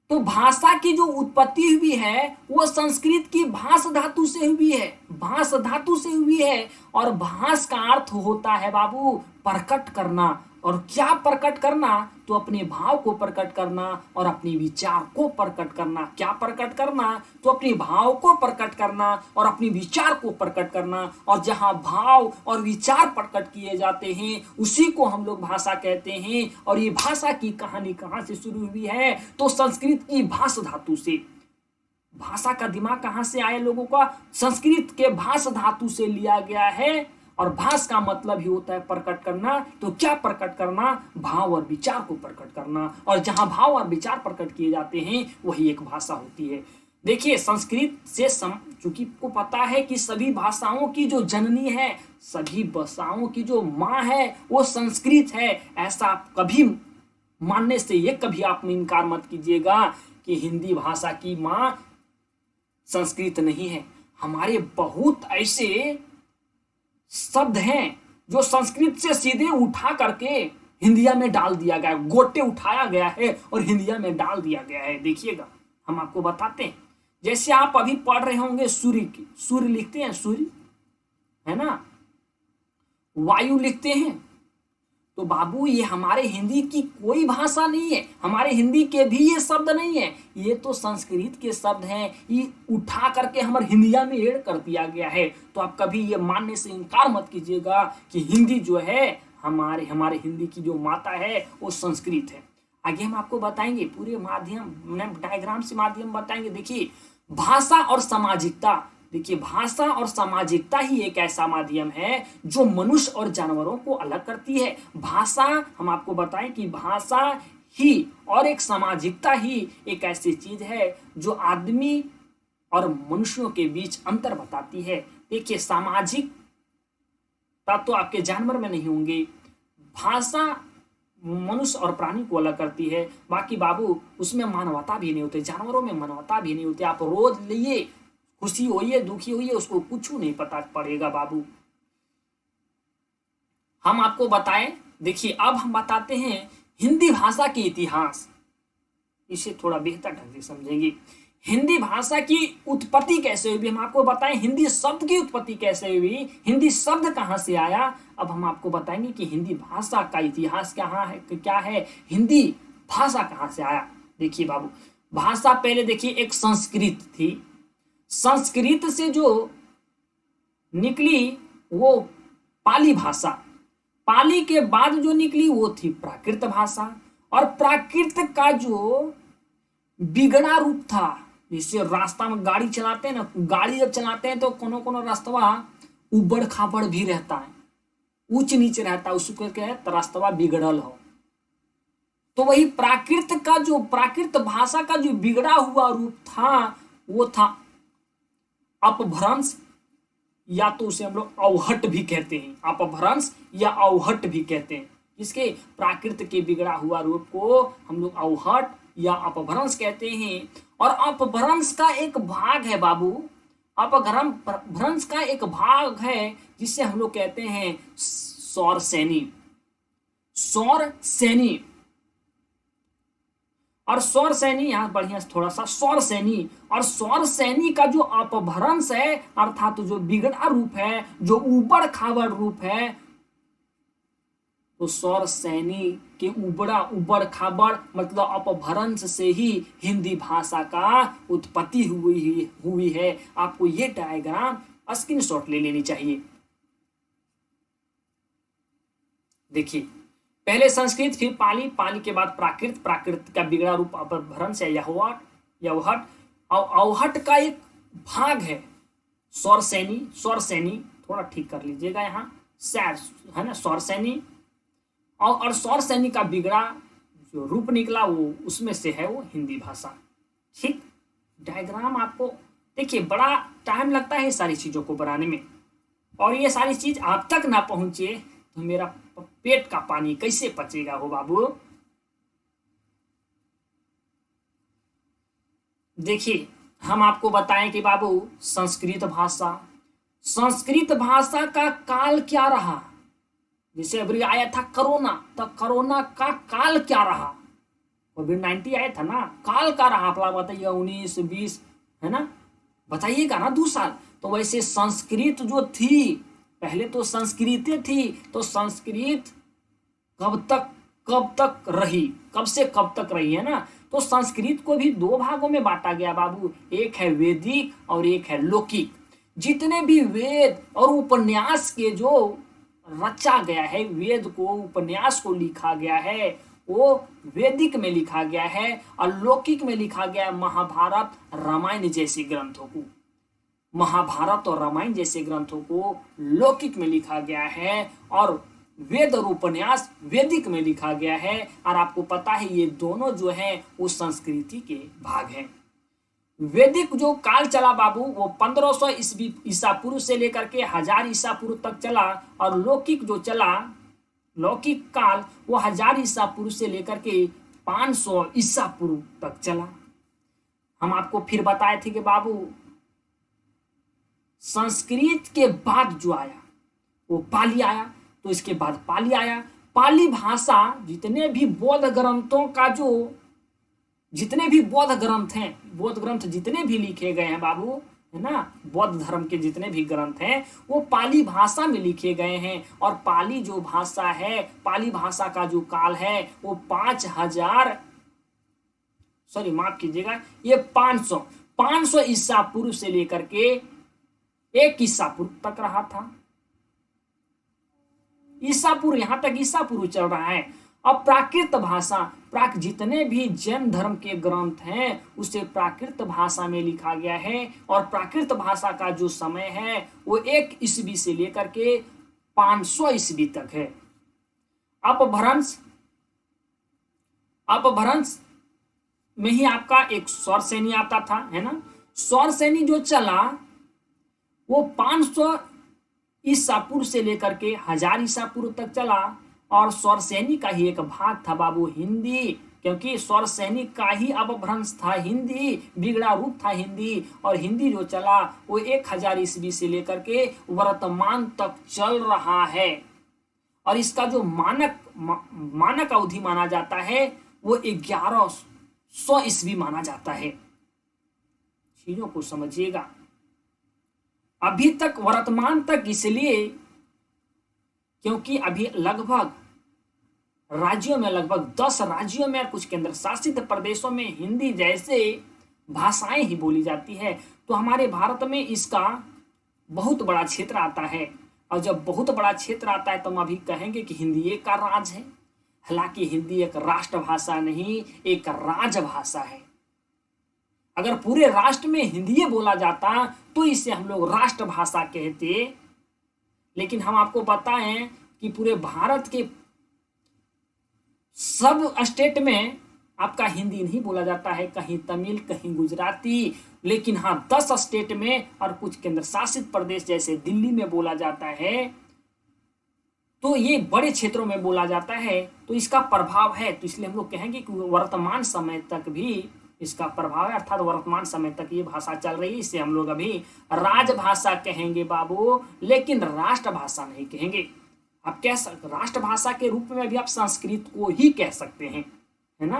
तो भाषा की जो उत्पत्ति हुई है वो संस्कृत की भाष धातु से हुई है, भाष धातु से हुई है। और भाष का अर्थ होता है बाबू प्रकट करना। और क्या प्रकट करना? तो अपने भाव को प्रकट करना और अपने विचार को प्रकट करना। क्या प्रकट करना? तो अपने भाव को प्रकट करना और अपने विचार को प्रकट करना। और जहां भाव और विचार प्रकट किए जाते हैं उसी को हम लोग भाषा कहते हैं। और ये भाषा की कहानी कहां से शुरू हुई है? तो संस्कृत की भाष धातु से। भाषा का दिमाग कहां से आया लोगों का? संस्कृत के भाष धातु से लिया गया है, और भाष का मतलब ही होता है प्रकट करना। तो क्या प्रकट करना? भाव और विचार को प्रकट करना, और जहां भाव और विचार प्रकट किए जाते हैं वही एक भाषा होती है। देखिए संस्कृत से चूंकि को पता है कि सभी भाषाओं की जो जननी है, सभी भाषाओं की जो माँ है वो संस्कृत है, ऐसा आप कभी मानने से ये कभी आप इनकार मत कीजिएगा कि हिंदी भाषा की माँ संस्कृत नहीं है। हमारे बहुत ऐसे शब्द हैं जो संस्कृत से सीधे उठा करके हिंदिया में डाल दिया गया, गोटे उठाया गया है और हिंदिया में डाल दिया गया है। देखिएगा हम आपको बताते हैं, जैसे आप अभी पढ़ रहे होंगे सूर्य की, सूर्य लिखते हैं सूर्य, है ना, वायु लिखते हैं। तो बाबू ये हमारे हिंदी की कोई भाषा नहीं है, हमारे हिंदी के भी ये शब्द नहीं है, ये तो संस्कृत के शब्द हैं, ये उठा करके हमारे हिंदिया में ऐड कर दिया गया है। तो आप कभी ये मानने से इनकार मत कीजिएगा कि हिंदी जो है हमारे हिंदी की जो माता है वो संस्कृत है। आगे हम आपको बताएंगे, पूरे माध्यम डायग्राम से माध्यम बताएंगे। देखिए भाषा और सामाजिकता, देखिए भाषा और सामाजिकता ही एक ऐसा माध्यम है जो मनुष्य और जानवरों को अलग करती है। भाषा, हम आपको बताएं कि भाषा ही और एक सामाजिकता ही एक ऐसी चीज है जो आदमी और मनुष्यों के बीच अंतर बताती है। देखिए सामाजिकता तो आपके जानवर में नहीं होंगे, भाषा मनुष्य और प्राणी को अलग करती है। बाकी बाबू उसमें मानवता भी नहीं होती, जानवरों में मानवता भी नहीं होती। आप रोज लिए, खुशी होइए दुखी होइए, उसको कुछ नहीं पता पड़ेगा बाबू। हम आपको बताएं, देखिए अब हम बताते हैं हिंदी भाषा की इतिहास, इसे थोड़ा बेहतर ढंग से समझेंगे। हिंदी भाषा की उत्पत्ति कैसे हुई, हम आपको बताएं हिंदी शब्द की उत्पत्ति कैसे हुई, हिंदी शब्द कहां से आया। अब हम आपको बताएंगे कि हिंदी भाषा का इतिहास क्या है, हिंदी भाषा कहां से आया। देखिए बाबू, भाषा पहले देखिए एक संस्कृत थी, संस्कृत से जो निकली वो पाली भाषा, पाली के बाद जो निकली वो थी प्राकृत भाषा, और प्राकृत का जो बिगड़ा रूप था, जैसे रास्ता में गाड़ी चलाते हैं ना, गाड़ी जब चलाते हैं तो कोनो कोनो रास्तवा उबड़ खाबड़ भी रहता है, ऊंच नीचे रहता है, उसको क्या है, रास्तवा बिगड़ल हो। तो वही प्राकृत का जो प्राकृत भाषा का जो बिगड़ा हुआ रूप था वो था अपभ्रंश, या तो उसे हम लोग अवहट भी कहते हैं, अपभ्रंश या अवहट भी कहते हैं। इसके प्राकृत के बिगड़ा हुआ रूप को हम लोग अवहट या अपभ्रंश कहते हैं। और अपभ्रंश का एक भाग है बाबू, अपभ्रंश का एक भाग है जिसे हम लोग कहते हैं सौरसेनी, सौरसेनी। और सौरसेनी, यहाँ बढ़िया थोड़ा सा, सौरसेनी और सौरसेनी का जो अपभ्रंश है अर्थात जो बिगड़ा रूप है, जो ऊबड़ खाबड़ रूप है, तो सौरसेनी के उबड़ खाबड़ मतलब अपभ्रंश से ही हिंदी भाषा का उत्पत्ति हुई है। आपको ये डायग्राम स्क्रीनशॉट ले लेनी चाहिए। देखिए पहले संस्कृत, फिर पाली, पाली के बाद प्राकृत, प्राकृत का बिगड़ा रूप अपभ्रंश है यवहट, और अवहट का एक भाग है सौरसेनी, सौरसेनी थोड़ा ठीक कर लीजिएगा यहाँ, सैर है ना, सौरसेनी। और सौरसेनी का बिगड़ा जो रूप निकला वो उसमें से है वो हिंदी भाषा। ठीक, डायग्राम आपको देखिए, बड़ा टाइम लगता है ये सारी चीजों को बनाने में, और ये सारी चीज आप तक ना पहुंचे तो मेरा पेट का पानी कैसे पचेगा हो बाबू। देखिए हम आपको बताएं कि बाबू संस्कृत भाषा का काल क्या रहा। जैसे अभी आया था कोरोना, तो कोरोना का काल क्या रहा, कोविड-19 आया था ना, काल का रहा, आप बताइए 19-20 है ना, बताइएगा ना 2 साल। तो वैसे संस्कृत जो थी, पहले तो संस्कृतें थी, तो संस्कृत कब तक रही, कब से कब तक रही है ना। तो संस्कृत को भी 2 भागों में बांटा गया बाबू, एक है वैदिक और एक है लौकिक। जितने भी वेद और उपन्यास के जो रचा गया है, वेद को उपन्यास को लिखा गया है, वो वैदिक में लिखा गया है और लौकिक में लिखा गया है महाभारत रामायण जैसे ग्रंथों को। महाभारत और रामायण जैसे ग्रंथों को लौकिक में लिखा गया है और वेद और उपन्यास वैदिक में लिखा गया है। और आपको पता है ये दोनों जो है वो संस्कृति के भाग हैं। वैदिक जो काल चला बाबू वो 1500 ईस्वी ईसा पूर्व से लेकर के 1000 ईसा पूर्व तक चला और लौकिक जो चला लौकिक काल वो 1000 ईसा पूर्व से लेकर के 500 ईसा पूर्व तक चला। हम आपको फिर बताए थे कि बाबू संस्कृत के बाद जो आया वो पाली आया, तो इसके बाद पाली आया। पाली भाषा जितने भी बौद्ध ग्रंथों का जो जितने भी बौद्ध ग्रंथ हैं, बौद्ध ग्रंथ जितने भी लिखे गए हैं बाबू, है ना, बौद्ध धर्म के जितने भी ग्रंथ हैं वो पाली भाषा में लिखे गए हैं। और पाली जो भाषा है, पाली भाषा का जो काल है वो 5000 सॉरी माफ कीजिएगा, ये 500 ईसा पूर्व से लेकर के 1 ईसा पूर्व तक रहा था। ईसा पूर्व यहां तक ईसा पूर्व चल रहा है। अब प्राकृत भाषा जितने भी जैन धर्म के ग्रंथ हैं उसे प्राकृत भाषा में लिखा गया है और प्राकृत भाषा का जो समय है वो 1 ईस्वी से लेकर के 500 ईस्वी तक है। अपभ्रंश में ही आपका एक सौर सैनी आता था, है ना। सौर सैनी जो चला वो 500 ईसा पूर्व से लेकर के 1000 ईसा पूर्व तक चला और सौर सैनी का ही एक भाग था बाबू हिंदी, क्योंकि सौर सैनी का ही अपभ्रंश था हिंदी, बिगड़ा रूप था हिंदी। और हिंदी जो चला वो 1000 ईस्वी से लेकर के वर्तमान तक चल रहा है। और इसका जो मानक अवधि माना जाता है वो 1100 ईस्वी माना जाता है। चीजों को समझिएगा। अभी तक वर्तमान तक इसलिए क्योंकि अभी लगभग राज्यों में, लगभग 10 राज्यों में और कुछ केंद्र शासित प्रदेशों में हिंदी जैसे भाषाएं ही बोली जाती है। तो हमारे भारत में इसका बहुत बड़ा क्षेत्र आता है। और जब बहुत बड़ा क्षेत्र आता है तो हम अभी कहेंगे कि हिंदी एक का राज है। हालांकि हिंदी एक राष्ट्रभाषा नहीं, एक राजभाषा है। अगर पूरे राष्ट्र में हिंदी बोला जाता तो इसे हम लोग राष्ट्रभाषा कहते। लेकिन हम आपको बताएं कि पूरे भारत के सब स्टेट में आपका हिंदी नहीं बोला जाता है, कहीं तमिल, कहीं गुजराती। लेकिन हाँ 10 स्टेट में और कुछ केंद्र शासित प्रदेश जैसे दिल्ली में बोला जाता है। तो ये बड़े क्षेत्रों में बोला जाता है, तो इसका प्रभाव है। तो इसलिए हम लोग कहेंगे कि वर्तमान समय तक भी इसका प्रभाव है, अर्थात वर्तमान समय तक ये भाषा चल रही है। इसे हम लोग अभी राजभाषा कहेंगे बाबू, लेकिन राष्ट्रभाषा नहीं कहेंगे। आप कह सकते राष्ट्रभाषा के रूप में भी आप संस्कृत को ही कह सकते हैं, है ना।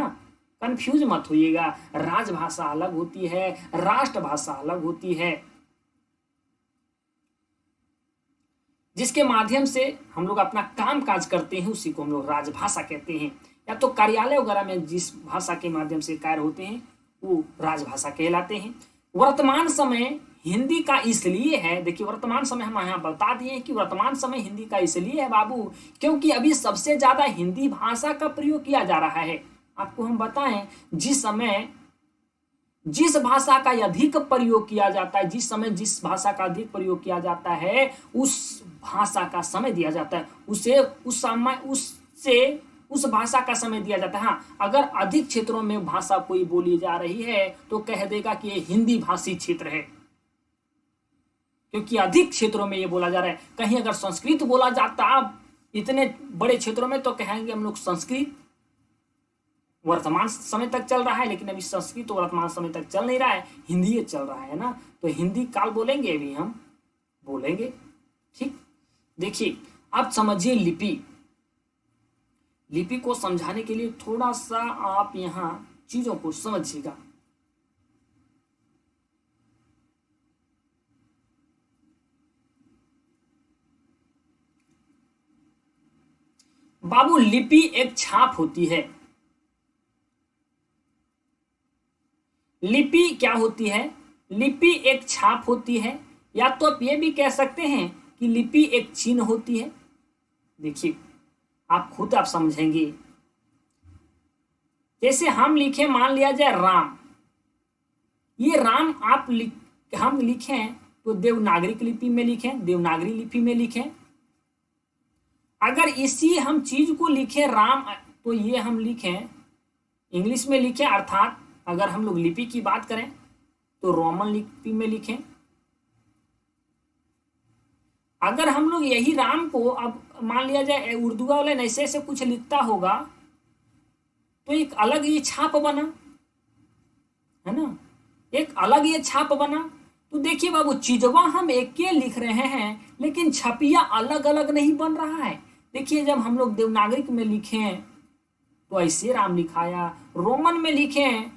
कंफ्यूज मत होइएगा। राजभाषा अलग होती है, राष्ट्रभाषा अलग होती है। जिसके माध्यम से हम लोग अपना काम काज करते हैं उसी को हम लोग राजभाषा कहते हैं। या तो कार्यालय वगैरह में जिस भाषा के माध्यम से कार्य होते हैं वो राजभाषा कहलाते हैं। वर्तमान समय हिंदी का इसलिए है, देखिए वर्तमान समय हम यहाँ बता दिए कि वर्तमान समय हिंदी का इसलिए है बाबू क्योंकि अभी सबसे ज्यादा हिंदी भाषा का प्रयोग किया जा रहा है। आपको हम बताएं जिस समय जिस भाषा का अधिक प्रयोग किया जाता है, जिस समय जिस भाषा का अधिक प्रयोग किया जाता है उस भाषा का समय दिया जाता है, उस भाषा का समय दिया जाता है। हाँ, अगर अधिक क्षेत्रों में भाषा कोई बोली जा रही है तो कह देगा कि ये हिंदी भाषी क्षेत्र है, क्योंकि अधिक क्षेत्रों में ये बोला जा रहा है। कहीं अगर संस्कृत बोला जाता इतने बड़े क्षेत्रों में तो कहेंगे हम लोग संस्कृत वर्तमान समय तक चल रहा है। लेकिन अभी संस्कृत तो वर्तमान समय तक चल नहीं रहा है, हिंदी चल रहा है ना। तो हिंदी काल बोलेंगे, अभी हम बोलेंगे। ठीक, देखिए अब समझिए लिपि। लिपि को समझाने के लिए थोड़ा सा आप यहां चीजों को समझिएगा। बाबू लिपि एक छाप होती है। लिपि क्या होती है? लिपि एक छाप होती है, या तो आप ये भी कह सकते हैं कि लिपि एक चिन्ह होती है। देखिए आप खुद आप समझेंगे। जैसे हम लिखे, मान लिया जाए राम, ये राम हम लिखें तो देवनागरी लिपि में लिखें, देवनागरी लिपि में लिखें। अगर इसी हम चीज को लिखें राम, तो ये हम लिखें इंग्लिश में लिखें, अर्थात अगर हम लोग लिपि की बात करें तो रोमन लिपि में लिखें। अगर हम लोग यही राम को अब मान लिया जाए उर्दू वाला ऐसे ऐसे कुछ लिखता होगा तो एक अलग ये छाप बना, है ना, एक अलग ये छाप बना। तो देखिए बाबू, चीजवा हम एक के लिख रहे हैं लेकिन छपिया अलग अलग नहीं बन रहा है। देखिए जब हम लोग देवनागरिक में लिखें तो ऐसे राम लिखाया, रोमन में लिखें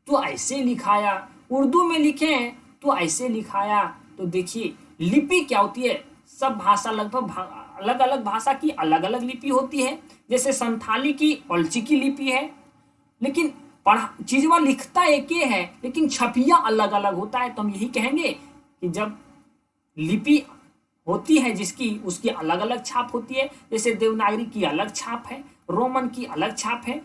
तो ऐसे लिखाया, उर्दू में लिखें तो ऐसे लिखाया। तो देखिए लिपि क्या होती है, सब भाषा लगभग अलग अलग भाषा की अलग अलग लिपि होती है। जैसे संथाली की ओल्ची की लिपि है, लेकिन चीजवा लिखता एक ही है लेकिन छपिया अलग अलग होता है। तो हम यही कहेंगे कि जब लिपि होती है जिसकी, उसकी अलग अलग छाप होती है। जैसे देवनागरी की अलग छाप है, रोमन की अलग छाप है।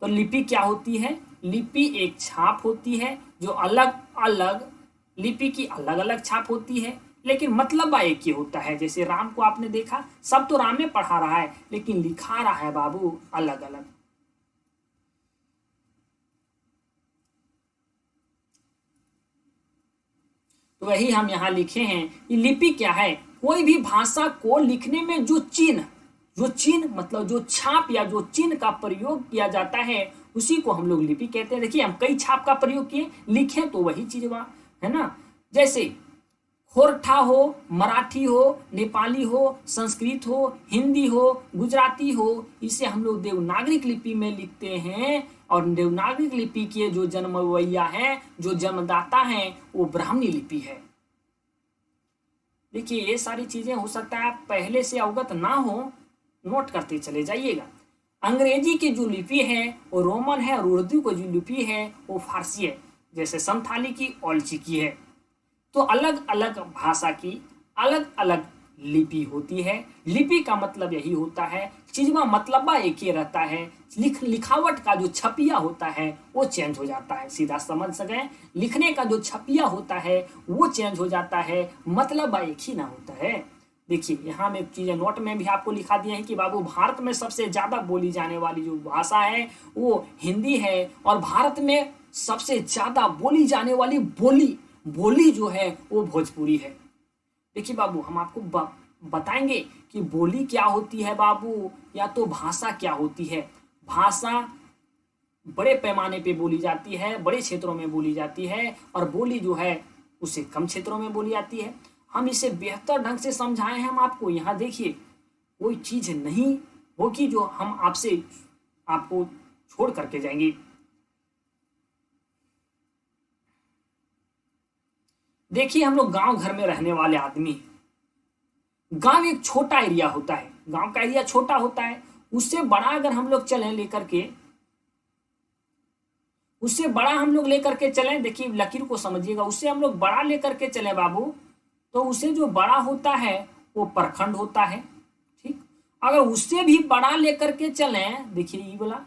तो लिपि क्या होती है, लिपि एक छाप होती है जो अलग अलग, लिपि की अलग अलग छाप होती है लेकिन मतलब एक ही होता है। जैसे राम को आपने देखा, सब तो राम में पढ़ा रहा है लेकिन लिखा रहा है बाबू अलग अलग। तो वही हम यहाँ लिखे हैं कि लिपि क्या है, कोई भी भाषा को लिखने में जो चिन्ह मतलब जो छाप या जो चिन्ह का प्रयोग किया जाता है उसी को हम लोग लिपि कहते हैं। देखिए हम कई छाप का प्रयोग किए, लिखे तो वही चीज वहां, है ना। जैसे खोरठा हो, मराठी हो, नेपाली हो, संस्कृत हो, हिंदी हो, गुजराती हो, इसे हम लोग देवनागरिक लिपि में लिखते हैं। और देवनागरिक लिपि के जो जन्मवैया है, जो जन्मदाता है, वो ब्राह्मणी लिपि है। देखिए ये सारी चीजें हो सकता है आप पहले से अवगत ना हो, नोट करते चले जाइएगा। अंग्रेजी की जो लिपि है वो रोमन है और उर्दू की जो लिपि है वो फारसी है। जैसे संथाली की ओल्ची की है। तो अलग अलग भाषा की अलग अलग लिपि होती है। लिपि का मतलब यही होता है, चीजवा मतलब एक ही रहता है, लिखावट का जो छपिया होता है वो चेंज हो जाता है। सीधा समझ सके, लिखने का जो छपिया होता है वो चेंज हो जाता है, मतलब एक ही ना होता है। देखिए यहाँ में चीजें नोट में भी आपको लिखा दिए हैं कि बाबू भारत में सबसे ज्यादा बोली जाने वाली जो भाषा है वो हिंदी है और भारत में सबसे ज्यादा बोली जाने वाली बोली जो है वो भोजपुरी है। देखिए बाबू हम आपको बताएंगे कि बोली क्या होती है बाबू, या तो भाषा क्या होती है। भाषा बड़े पैमाने पे बोली जाती है, बड़े क्षेत्रों में बोली जाती है, और बोली जो है उसे कम क्षेत्रों में बोली जाती है। हम इसे बेहतर ढंग से समझाए हैं हम आपको। यहाँ देखिए कोई चीज नहीं होगी जो हम आपको छोड़ करके जाएंगे। देखिए हम लोग गांव घर में रहने वाले आदमी, गांव एक छोटा एरिया होता है, गांव का एरिया छोटा होता है। उससे बड़ा अगर हम लोग चलें लेकर के, उससे बड़ा हम लोग लेकर के चलें, देखिए लकीर को समझिएगा, उससे हम लोग बड़ा लेकर के चलें बाबू, तो उसे जो बड़ा होता है वो प्रखंड होता है। ठीक, अगर उससे भी बड़ा लेकर के चलें, देखिए ये वाला,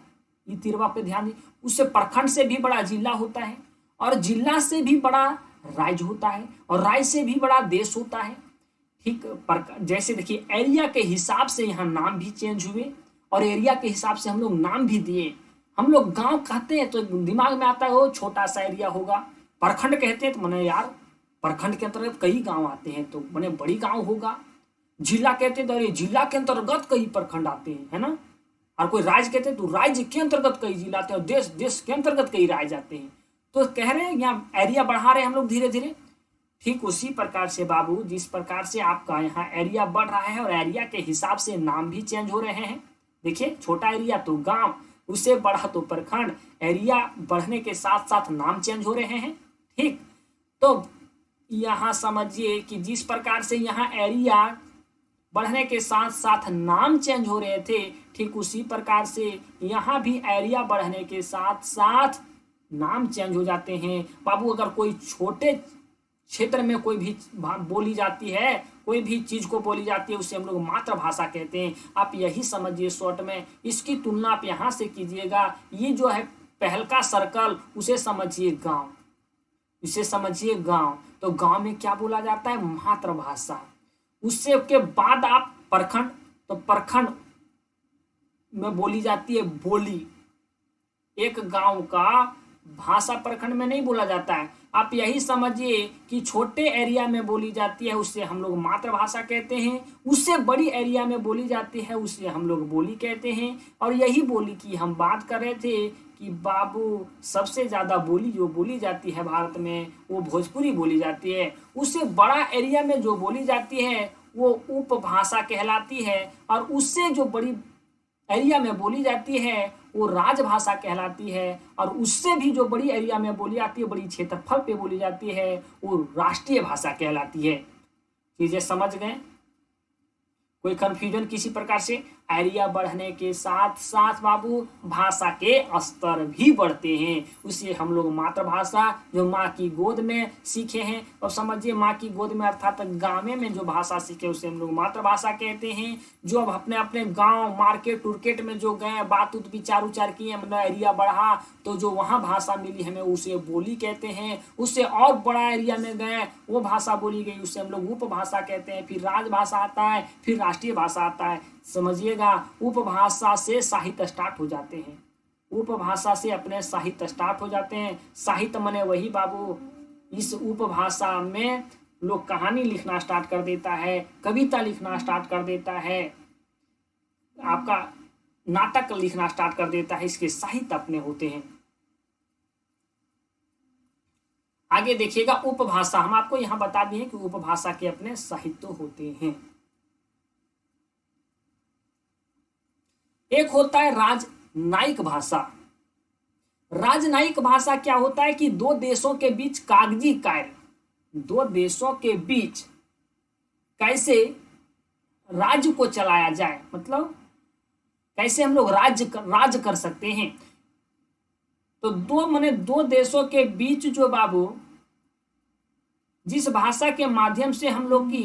ये तिरवा पे ध्यान दीजिए, उससे प्रखंड से भी बड़ा जिला होता है, और जिला से भी बड़ा राज्य होता है, और राज्य से भी बड़ा देश होता है। ठीक, जैसे देखिए एरिया के हिसाब से यहाँ नाम भी चेंज हुए, और एरिया के हिसाब से हम लोग नाम भी दिए। हम लोग गांव कहते हैं तो दिमाग में आता है वो छोटा सा एरिया होगा। प्रखंड कहते हैं तो मने यार प्रखंड के अंतर्गत कई गांव आते हैं तो मने बड़ी गांव होगा। जिला कहते हैं तो अरे जिला के अंतर्गत कई प्रखंड आते हैं, है ना। और कोई राज्य कहते हैं तो राज्य के अंतर्गत कई जिला आते हैं, और देश के अंतर्गत कई राज्य आते हैं। तो कह रहे हैं यहाँ एरिया बढ़ा रहे हैं हम लोग धीरे धीरे। ठीक उसी प्रकार से बाबू, जिस प्रकार से आपका यहाँ एरिया बढ़ रहा है और एरिया के हिसाब से नाम भी चेंज हो रहे हैं। देखिए छोटा एरिया तो गांव, उससे बढ़ा तो प्रखंड, एरिया बढ़ने के साथ साथ नाम चेंज हो रहे हैं। ठीक, तो यहाँ समझिए कि जिस प्रकार से यहाँ एरिया बढ़ने के साथ साथ नाम चेंज हो रहे थे, ठीक उसी प्रकार से यहाँ भी एरिया बढ़ने के साथ साथ नाम चेंज हो जाते हैं बाबू। अगर कोई छोटे क्षेत्र में कोई भी बोली जाती है, कोई भी चीज को बोली जाती है, उसे हम लोग मातृभाषा कहते हैं। आप यही समझिए शॉर्ट में। इसकी तुलना आप यहाँ से कीजिएगा, ये जो है पहल का सर्कल, उसे समझिए गांव, इसे समझिए गांव। तो गांव में क्या बोला जाता है? मातृभाषा। उससे के बाद आप प्रखंड, तो प्रखंड में बोली जाती है बोली। एक गांव का भाषा प्रखंड में नहीं बोला जाता है। आप यही समझिए कि छोटे एरिया में बोली जाती है, उससे हम लोग मातृभाषा कहते हैं। उससे बड़ी एरिया में बोली जाती है, उससे हम लोग बोली कहते हैं। और यही बोली की हम बात कर रहे थे कि बाबू सबसे ज्यादा बोली जो बोली जाती है भारत में, वो भोजपुरी बोली जाती है। उससे बड़ा एरिया में जो बोली जाती है वो उपभाषा कहलाती है। और उससे जो बड़ी एरिया में बोली जाती है वो राजभाषा कहलाती है। और उससे भी जो बड़ी एरिया में बोली जाती है, बड़ी क्षेत्रफल पे बोली जाती है, वो राष्ट्रीय भाषा कहलाती है। चीजें समझ गए? कोई कंफ्यूजन किसी प्रकार से? एरिया बढ़ने के साथ साथ बाबू भाषा के स्तर भी बढ़ते हैं। उसे हम लोग मातृभाषा, जो माँ की गोद में सीखे हैं, और समझिए माँ की गोद में अर्थात गाँव में जो भाषा सीखे उसे हम लोग मातृभाषा कहते हैं। जो अब अपने अपने गांव मार्केट उर्केट में जो गए, बात उत विचार उचार किए, मतलब एरिया बढ़ा तो जो वहाँ भाषा मिली हमें उसे बोली कहते हैं। उससे और बड़ा एरिया में गए, वो भाषा बोली गई, उसे हम लोग उपभाषा कहते हैं। फिर राजभाषा आता है, फिर राष्ट्रीय भाषा आता है। समझिएगा, उपभाषा से साहित्य स्टार्ट हो जाते हैं। उपभाषा से अपने साहित्य स्टार्ट हो जाते हैं। साहित्य मने वही बाबू, इस उपभाषा में लोग कहानी लिखना स्टार्ट कर देता है, कविता लिखना स्टार्ट कर देता है, आपका नाटक लिखना स्टार्ट कर देता है। इसके साहित्य अपने होते हैं। आगे देखिएगा उपभाषा, हम आपको यहां बता दिए कि उपभाषा के अपने साहित्य होते हैं। एक होता है राजनयिक भाषा। राजनयिक भाषा क्या होता है कि दो देशों के बीच कागजी कार्य, दो देशों के बीच कैसे राज्य को चलाया जाए, मतलब कैसे हम लोग राज कर सकते हैं। तो दो देशों के बीच जो बाबू जिस भाषा के माध्यम से हम लोग की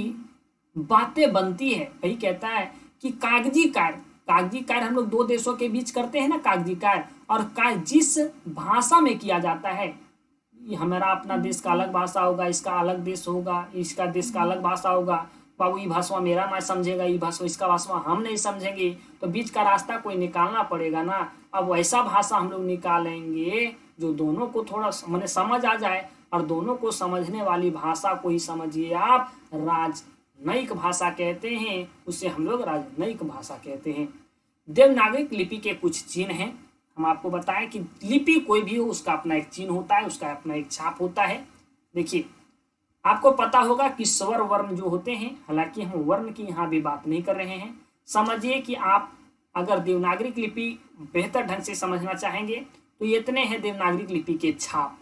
बातें बनती है, वही कहता है कि कागजी कार्य हम लोग दो देशों के बीच करते हैं ना, कागजी कार्य। और जिस भाषा में किया जाता है, हमारा अपना देश का अलग भाषा होगा, इसका अलग देश होगा, इसका देश का अलग भाषा होगा। बाबू ये भाषा मेरा ना समझेगा, ये भाषा इसका भाषा हम नहीं समझेंगे, तो बीच का रास्ता कोई निकालना पड़ेगा ना। अब वैसा भाषा हम लोग निकालेंगे जो दोनों को थोड़ा मैंने समझ आ जाए, और दोनों को समझने वाली भाषा को ही समझिए आप राजनयिक भाषा कहते हैं। उसे हम लोग राजनयिक भाषा कहते हैं। देवनागरिक लिपि के कुछ चिन्ह हैं। हम आपको बताएं कि लिपि कोई भी हो उसका अपना एक चिन्ह होता है, उसका अपना एक छाप होता है। देखिए, आपको पता होगा कि स्वर वर्ण जो होते हैं, हालांकि हम वर्ण की यहाँ भी बात नहीं कर रहे हैं। समझिए कि आप अगर देवनागरिक लिपि बेहतर ढंग से समझना चाहेंगे तो ये इतने हैं देवनागरिक लिपि के छाप।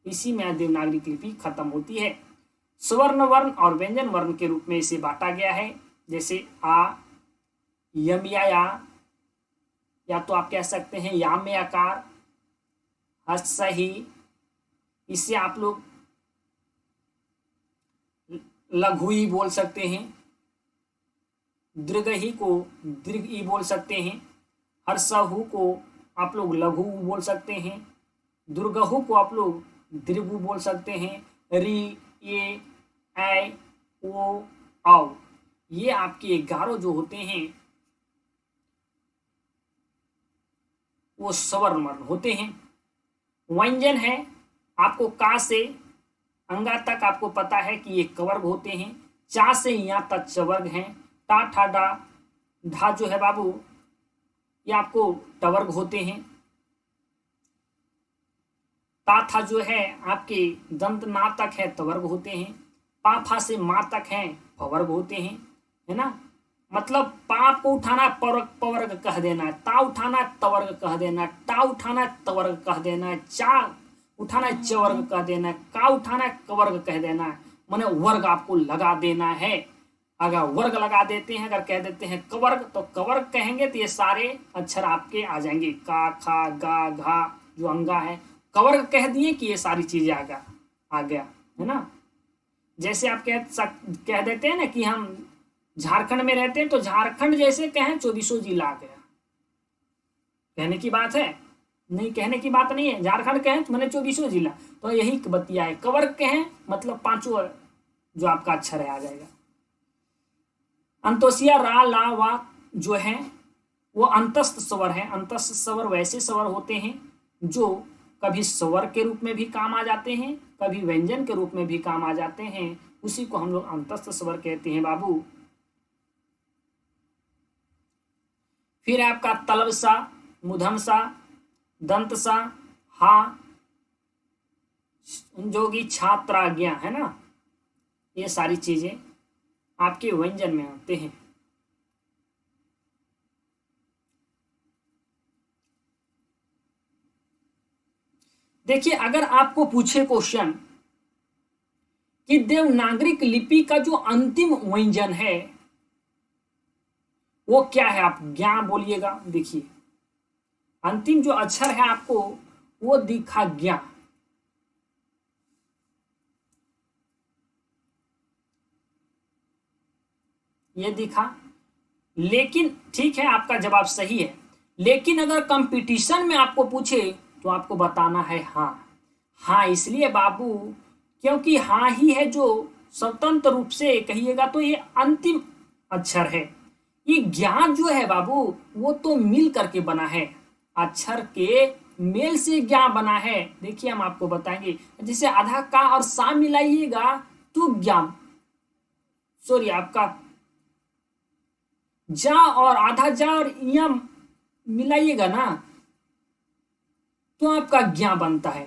इसी में देवनागरिक लिपि खत्म होती है। स्वर्ण वर्ण और व्यंजन वर्ण के रूप में इसे बांटा गया है। जैसे आ, यम या तो आप कह सकते हैं याम में आकार, सही, इससे आप लोग लघु ई बोल सकते हैं, दीर्घ ही को दीर्घ ई बोल सकते हैं, हर्षहु को आप लोग लघु बोल सकते हैं, दुर्गहु को आप लोग दीर्घ बोल सकते हैं, री, ए, ऐ, ओ, औ, ये आपके 11 जो होते हैं वो स्वर्ण वर्ण होते हैं। व्यंजन है, आपको का से अंगा तक आपको पता है कि ये कवर्ग होते हैं। चा से यहाँ तक चवर्ग हैं। टा ठा डा ढा जो है बाबू ये आपको टवर्ग होते हैं। ता था जो है आपके दंत ना तक है तवर्ग होते हैं। पा फा से माँ तक है पवर्ग होते हैं, है ना। मतलब पाप को उठाना पवर्ग कह देना, ता उठाना तवर्ग कह देना, टा उठाना तवर्ग कह देना, चा उठाना चवर्ग कह देना, का उठाना कवर्ग कह देना, माने वर्ग आपको लगा देना है। अगर वर्ग लगा देते हैं, अगर कह देते हैं कवर्ग, तो कवर्ग कहेंगे तो ये सारे अक्षर आपके आ जाएंगे, का खा गा घा जो अंगा है। कवर्ग कह दिए कि ये सारी चीजें आ गया, है ना। जैसे आप कह देते हैं ना कि हम झारखंड में रहते हैं, तो झारखंड जैसे कहें चौबीसों जिला आ गया, कहने की बात है नहीं, कहने की बात नहीं है। झारखंड कहें तो मैंने चौबीसों जिला, तो यही बतिया है। कवर कहें मतलब पांचों जो आपका अक्षर है आ जाएगा। अंतोसिया रा ला वा जो है वो अंतस्थ स्वर है। अंतस्थ स्वर वैसे स्वर होते हैं जो कभी स्वर के रूप में भी काम आ जाते हैं, कभी व्यंजन के रूप में भी काम आ जाते हैं, उसी को हम लोग अंतस्थ स्वर कहते हैं बाबू। फिर आपका तलबसा, मुधमसा, दंतसा, हा, जोगी, छात्राज्ञा है ना, ये सारी चीजें आपके व्यंजन में आते हैं। देखिए, अगर आपको पूछे क्वेश्चन कि देवनागरी लिपि का जो अंतिम व्यंजन है वो क्या है, आप ज्ञा बोलिएगा। देखिए, अंतिम जो अक्षर है आपको वो दिखा ज्ञा। ये दिखा, लेकिन ठीक है, आपका जवाब सही है। लेकिन अगर कंपटीशन में आपको पूछे तो आपको बताना है हाँ। हाँ इसलिए बाबू क्योंकि हाँ ही है जो स्वतंत्र रूप से कहिएगा तो ये अंतिम अक्षर है। ये ज्ञान जो है बाबू वो तो मिल करके बना है, अक्षर के मेल से ज्ञान बना है। देखिए हम आपको बताएंगे, जैसे आधा का और सा मिलाइएगा तो ज्ञान, सॉरी आपका जा और आधा जा और या मिलाइएगा ना तो आपका ज्ञा बनता है।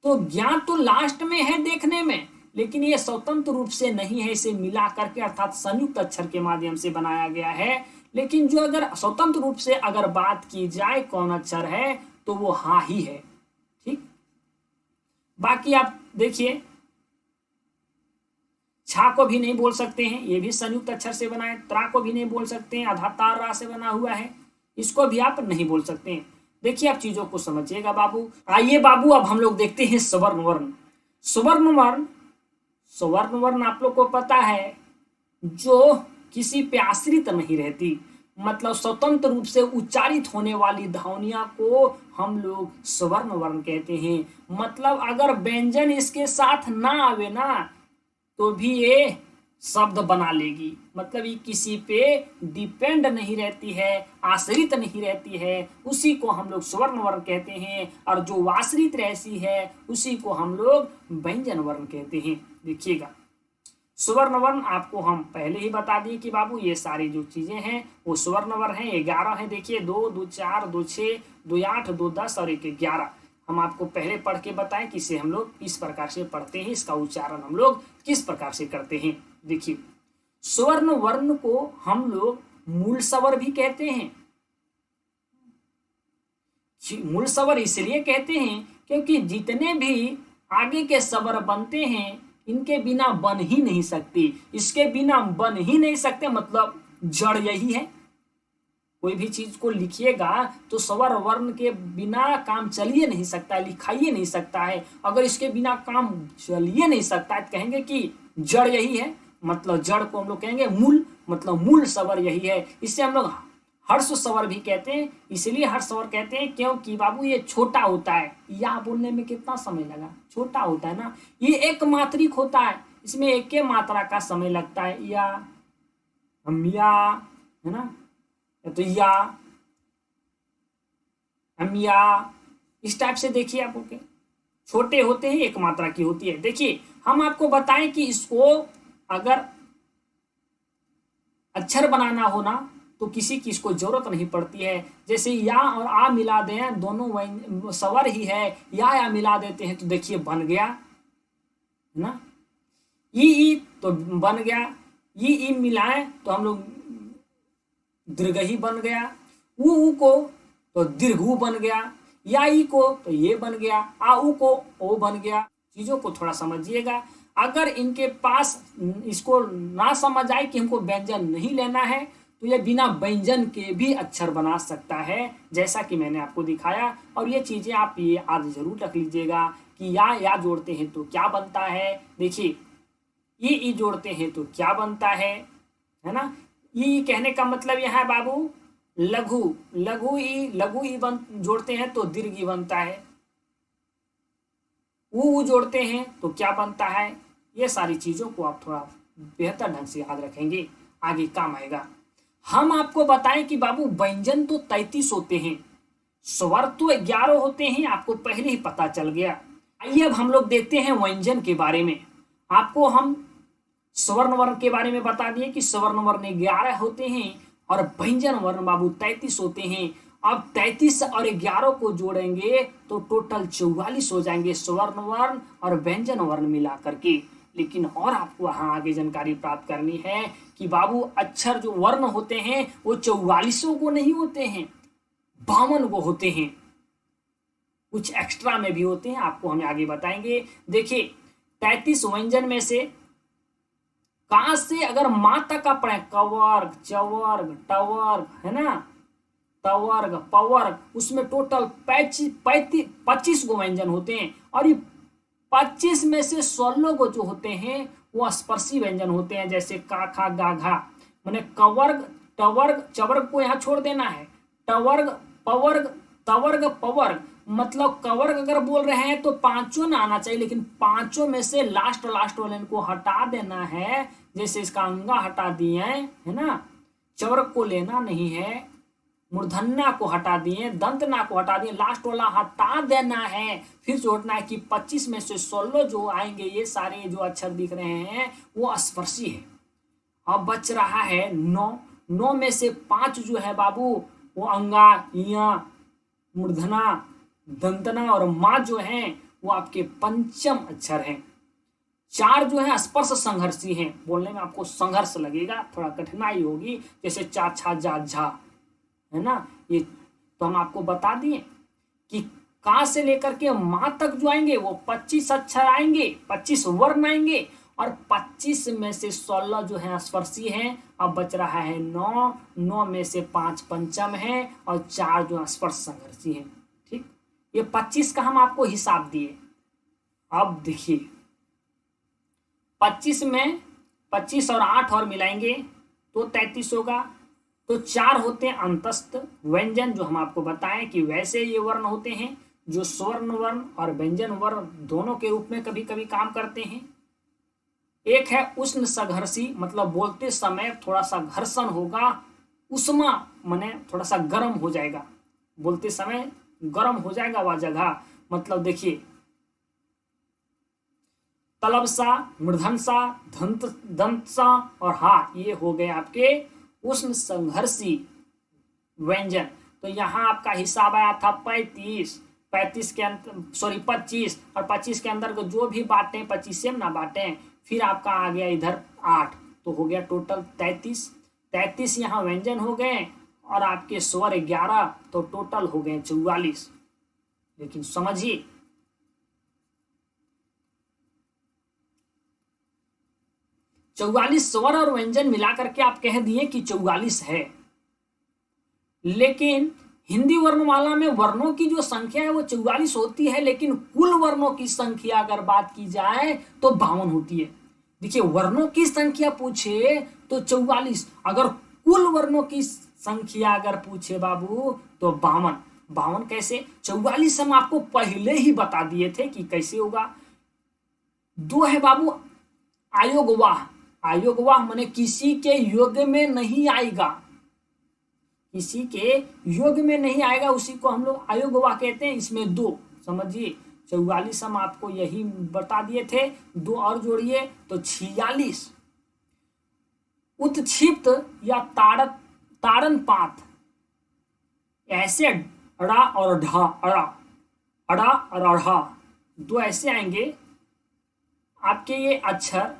तो ज्ञान तो लास्ट में है देखने में, लेकिन ये स्वतंत्र रूप से नहीं है, इसे मिला करके अर्थात संयुक्त अक्षर के माध्यम से बनाया गया है। लेकिन जो अगर स्वतंत्र रूप से अगर बात की जाए कौन अक्षर है तो वो हाँ ही है। ठीक, बाकी आप देखिए, छा को भी नहीं बोल सकते हैं, ये भी संयुक्त अक्षर से बना है। त्रा को भी नहीं बोल सकते हैं, आधा तार रा से बना हुआ है, इसको भी आप नहीं बोल सकते हैं। देखिए आप चीजों को समझिएगा बाबू। आइए बाबू अब हम लोग देखते हैं स्वर्ण वर्ण। स्वर्ण वर्ण, स्वर्ण वर्ण आप लोग को पता है जो किसी पे आश्रित नहीं रहती, मतलब स्वतंत्र रूप से उच्चारित होने वाली ध्वनियों को हम लोग स्वर्ण वर्ण कहते हैं। मतलब अगर व्यंजन इसके साथ ना आवे ना तो भी ये शब्द बना लेगी, मतलब ये किसी पे डिपेंड नहीं रहती है, आश्रित नहीं रहती है, उसी को हम लोग स्वर्ण वर्ण कहते हैं। और जो आश्रित रहती है उसी को हम लोग व्यंजन वर्ण कहते हैं। देखिएगा, स्वर्ण वर्ण आपको हम पहले ही बता दिए कि बाबू ये सारी जो चीजें हैं वो स्वर्ण वर्ण है। 11 है, देखिए 2, 2, 4, 2, 6, 2, 8, 2, 10 और 1, 11। हम आपको पहले पढ़ के बताएं कि इसे हम लोग इस प्रकार से पढ़ते हैं, इसका उच्चारण हम लोग किस प्रकार से करते हैं। देखिए, स्वर्ण वर्ण को हम लोग मूल स्वर भी कहते हैं। मूल स्वर इसलिए कहते हैं क्योंकि जितने भी आगे के स्वर बनते हैं इनके बिना बन ही नहीं सकती, इसके बिना बन ही नहीं सकते, मतलब जड़ यही है। कोई भी चीज को लिखिएगा तो स्वर वर्ण के बिना काम चलिए नहीं सकता है, लिखाइए नहीं सकता है। अगर इसके बिना काम चलिए नहीं सकता है तो कहेंगे कि जड़ यही है, मतलब जड़ को हम लोग कहेंगे मूल, मतलब मूल स्वर यही है। इससे हम लोग हर्ष स्वर भी कहते हैं। इसलिए हर्ष स्वर कहते हैं क्योंकि बाबू ये छोटा होता है। या बोलने में कितना समय लगा, छोटा होता है ना, ये एक मात्रिक होता है, इसमें एक के मात्रा का समय लगता है। या हम या है ना, तो या हम या इस टाइप से देखिए आप ओके, छोटे होते हैं, एक मात्रा की होती है। देखिए हम आपको बताएं कि इसको अगर अक्षर बनाना हो ना तो किसी की इसको जरूरत नहीं पड़ती है। जैसे या और आ मिला दें, दोनों स्वर ही है, या मिला देते हैं तो देखिए बन गया है ना, ई तो बन गया, ई मिलाएं तो हम लोग दीर्घ ही बन गया, ऊ को तो दीर्घ ऊ बन गया, या ई को तो ये बन गया, आ ऊ को ओ बन गया। चीजों को थोड़ा समझिएगा। अगर इनके पास इसको ना समझ आए कि हमको व्यंजन नहीं लेना है तो ये बिना व्यंजन के भी अक्षर बना सकता है, जैसा कि मैंने आपको दिखाया। और ये चीजें आप ये आज जरूर रख लीजिएगा कि या जोड़ते हैं तो क्या बनता है। देखिए ई जोड़ते हैं तो क्या बनता है ना। ई कहने का मतलब यह है बाबू लघु, लघु ई जोड़ते हैं तो दीर्घ ई बनता है। ऊ जोड़ते हैं तो क्या बनता है। ये सारी चीजों को आप थोड़ा बेहतर ढंग से याद रखेंगे, आगे काम आएगा। हम आपको बताएं कि बाबू व्यंजन तो 33 होते हैं, स्वर तो 11 होते हैं, आपको पहले ही पता चल गया। आइए अब हम लोग देखते हैं व्यंजन के बारे में। आपको हम स्वर्ण वर्ण के बारे में बता दिए कि स्वर्ण वर्ण 11 होते हैं और व्यंजन वर्ण बाबू 33 होते हैं। अब 33 और 11 को जोड़ेंगे तो टोटल 44 हो जाएंगे स्वर्ण वर्ण और व्यंजन वर्ण मिला करके। लेकिन और आपको वहां आगे जानकारी प्राप्त करनी है कि बाबू अक्षर जो वर्ण होते हैं वो 44 को नहीं होते हैं, 52 को होते हैं, कुछ एक्स्ट्रा में भी होते हैं, आपको हम आगे बताएंगे। देखिए 33 व्यंजन में से कहां से अगर मां तक का पढ़े, कवर्ग, चवर्ग, टवर्ग, है ना, तवर्ग, पवर्ग, उसमें टोटल 25 गो व्यंजन होते हैं। और ये 25 में से 16 गो जो होते हैं वो स्पर्शी व्यंजन होते हैं, जैसे का, खा, गा, घा। मैंने कवर्ग, टवर्ग, चवर्ग को यहाँ छोड़ देना है। टवर्ग, पवर्ग, तवर्ग, पवर्ग, मतलब कवर्ग अगर बोल रहे हैं तो पांचों ना आना चाहिए, लेकिन पांचों में से लास्ट वाले को हटा देना है। जैसे इसका अंगा हटा दिए, है ना, चवर्ग को लेना नहीं है, मूर्धन्या को हटा दिए, दंतना को हटा दिए, लास्ट वाला हटा देना है। फिर जोड़ना है कि 25 में से 16 जो आएंगे, ये सारे जो अक्षर दिख रहे हैं वो स्पर्शी है। अब बच रहा है 9 में से 5 जो है बाबू वो अंगा, इया, मूर्धना, दंतना और माँ जो है वो आपके पंचम अक्षर हैं। 4 जो है स्पर्श संघर्षी हैं, बोलने में आपको संघर्ष लगेगा, थोड़ा कठिनाई होगी, जैसे चा, छा, जा, झा, है ना। ये तो हम आपको बता दिए कि का से लेकर के मां तक जो आएंगे वो 25 अक्षर आएंगे, 25 वर्ण आएंगे, और 25 में से 16 जो है स्पर्शी हैं। अब बच रहा है 9 में से 5 पंचम है और 4 जो स्पर्श संघर्षी हैं। ठीक, ये 25 का हम आपको हिसाब दिए। अब देखिए 25 में 25 और 8 और मिलाएंगे तो 33 होगा। तो 4 होते हैं अंतस्थ व्यंजन, जो हम आपको बताएं कि वैसे ये वर्ण होते हैं जो स्वर्ण वर्ण और व्यंजन वर्ण दोनों के रूप में कभी कभी काम करते हैं। एक है उष्ण सघर्षी, मतलब बोलते समय थोड़ा सा घर्षण होगा, उष्मा माने थोड़ा सा गर्म हो जाएगा, बोलते समय गर्म हो जाएगा वह जगह। मतलब देखिए तलबसा, मूर्धनसा, दंतसा और हा, ये हो गए आपके उष्ण संघर्षी व्यंजन। तो यहाँ आपका हिसाब आया था 35 के अंदर, सॉरी 25, और 25 के अंदर को जो भी बांटे 25 से ना बांटे, फिर आपका आ गया इधर 8, तो हो गया टोटल 33 यहाँ व्यंजन हो गए और आपके स्वर 11, तो टोटल हो गए 44। लेकिन समझिए 44 स्वर और व्यंजन मिलाकर के आप कह दिए कि 44 है, लेकिन हिंदी वर्णमाला में वर्णों की जो संख्या है वो 44 होती है, लेकिन कुल वर्णों की संख्या अगर बात की जाए तो 52 होती है। देखिए वर्णों की संख्या पूछे तो 44, अगर कुल वर्णों की संख्या अगर पूछे बाबू तो 52 कैसे, 44 हम आपको पहले ही बता दिए थे कि कैसे होगा। 2 है बाबू आयोगवाह, आयोगवाह माने किसी के योग में नहीं आएगा, किसी के योग में नहीं आएगा, उसी को हम लोग आयोगवाह कहते हैं। इसमें 2 समझिए, 44 हम आपको यही बता दिए थे, 2 और जोड़िए तो 46। उत्क्षिप्त या ताड़नपात, ऐसे अड़ा और ढा, अड़ा और अढ़ा 2 ऐसे आएंगे आपके ये अक्षर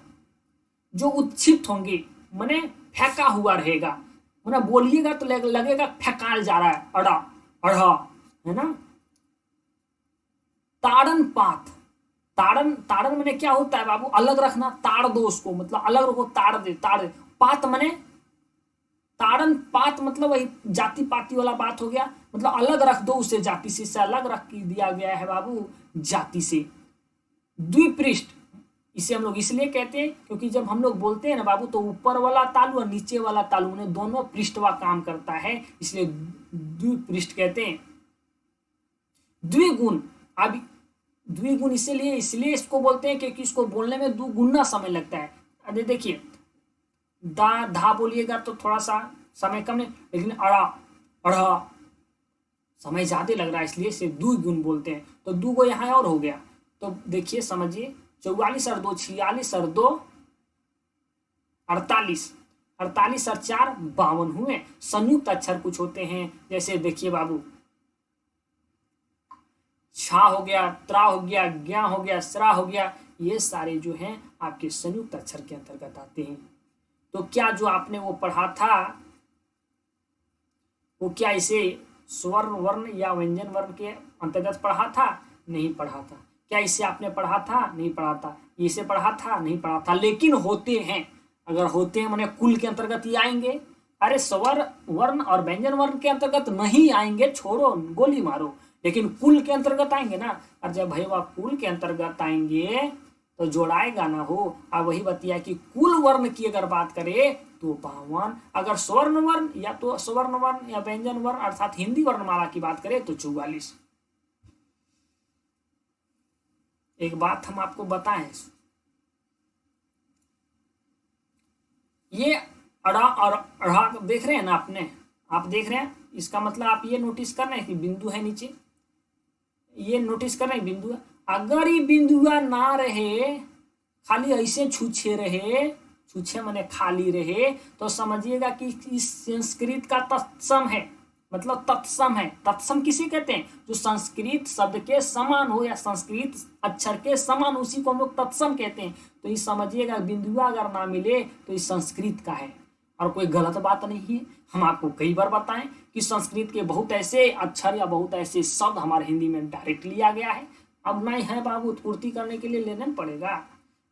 जो उत्क्षिप्त होंगे, माने फेंका हुआ रहेगा, माने बोलिएगा तो लगेगा फेंकाल जा रहा है, अड़ा, अढ़ा, है ना। ताड़नपात, ताड़न माने क्या होता है बाबू, अलग रखना, ताड़ दो उसको, मतलब अलग रखो, ताड़ दे, पात माने ताड़न पात, मतलब वही जाति पाति वाला बात हो गया, मतलब अलग रख दो उसे जाति से अलग रख दिया गया है बाबू जाति से। द्विपृष्ठ, इसे हम लोग इसलिए कहते हैं क्योंकि जब हम लोग बोलते हैं ना बाबू, तो ऊपर वाला तालु और नीचे वाला तालु ने दोनों पृष्ठवा काम करता है, इसलिए द्विपृष्ठ कहते हैं। द्विगुण, अब द्विगुण इसलिए इसको बोलते हैं क्योंकि इसको बोलने में दुगुना समय लगता है। अरे देखिए, दा धा बोलिएगा तो थोड़ा सा समय कम नहीं, लेकिन अड़ा अड़ा समय ज्यादा लग रहा है, इसलिए इसे द्विगुण बोलते हैं। तो दू गो यहाँ और हो गया, तो देखिए समझिए, 44 और 2 46 और 2 48, 48 और 4 52 हुए। संयुक्त अक्षर कुछ होते हैं, जैसे देखिए बाबू, छा हो गया, त्रा हो गया, ज्ञा हो गया, सरा हो गया, ये सारे जो हैं आपके संयुक्त अक्षर के अंतर्गत आते हैं। तो क्या जो आपने वो पढ़ा था, वो क्या इसे स्वर वर्ण या व्यंजन वर्ण के अंतर्गत पढ़ा था? नहीं पढ़ा था। क्या इसे आपने पढ़ा था? नहीं पढ़ा था। इसे पढ़ा था? नहीं पढ़ा था। लेकिन होते हैं, अगर होते हैं मैंने कुल के अंतर्गत ही आएंगे। अरे स्वर वर्ण और व्यंजन वर्ण के अंतर्गत नहीं आएंगे, छोड़ो, गोली मारो, लेकिन कुल के अंतर्गत आएंगे ना। और जब भाई वह कुल के अंतर्गत आएंगे तो जोड़ाएगा ना हो। अब वही बतिया कि कुल वर्ण की अगर बात करें तो 52, अगर स्वर्ण वर्ण या तो स्वर्ण वर्ण या व्यंजन वर्ण अर्थात हिंदी वर्णमाला की बात करें तो 44। एक बात हम आपको बताएं, ये अड़ा और अड़ा देख रहे हैं ना आपने, आप देख रहे हैं, इसका मतलब आप ये नोटिस कर रहे हैं कि बिंदु है नीचे, ये नोटिस कर रहे हैं बिंदु है। अगर ये बिंदुआ ना रहे, खाली ऐसे छूछे रहे, छूछे माने खाली रहे, तो समझिएगा कि इस संस्कृत का तत्सम है, मतलब तत्सम है। तत्सम किसे कहते हैं? जो संस्कृत शब्द के समान हो या संस्कृत अक्षर के समान, उसी को हम लोग तत्सम कहते हैं। तो ये समझिएगा बिंदुआ अगर ना मिले तो ये संस्कृत का है, और कोई गलत बात नहीं है। हम आपको कई बार बताएं कि संस्कृत के बहुत ऐसे अक्षर या बहुत ऐसे शब्द हमारे हिंदी में डायरेक्ट लिया गया है। अब नहीं है बाबू, उत्पूर्ति करने के लिए लेना पड़ेगा।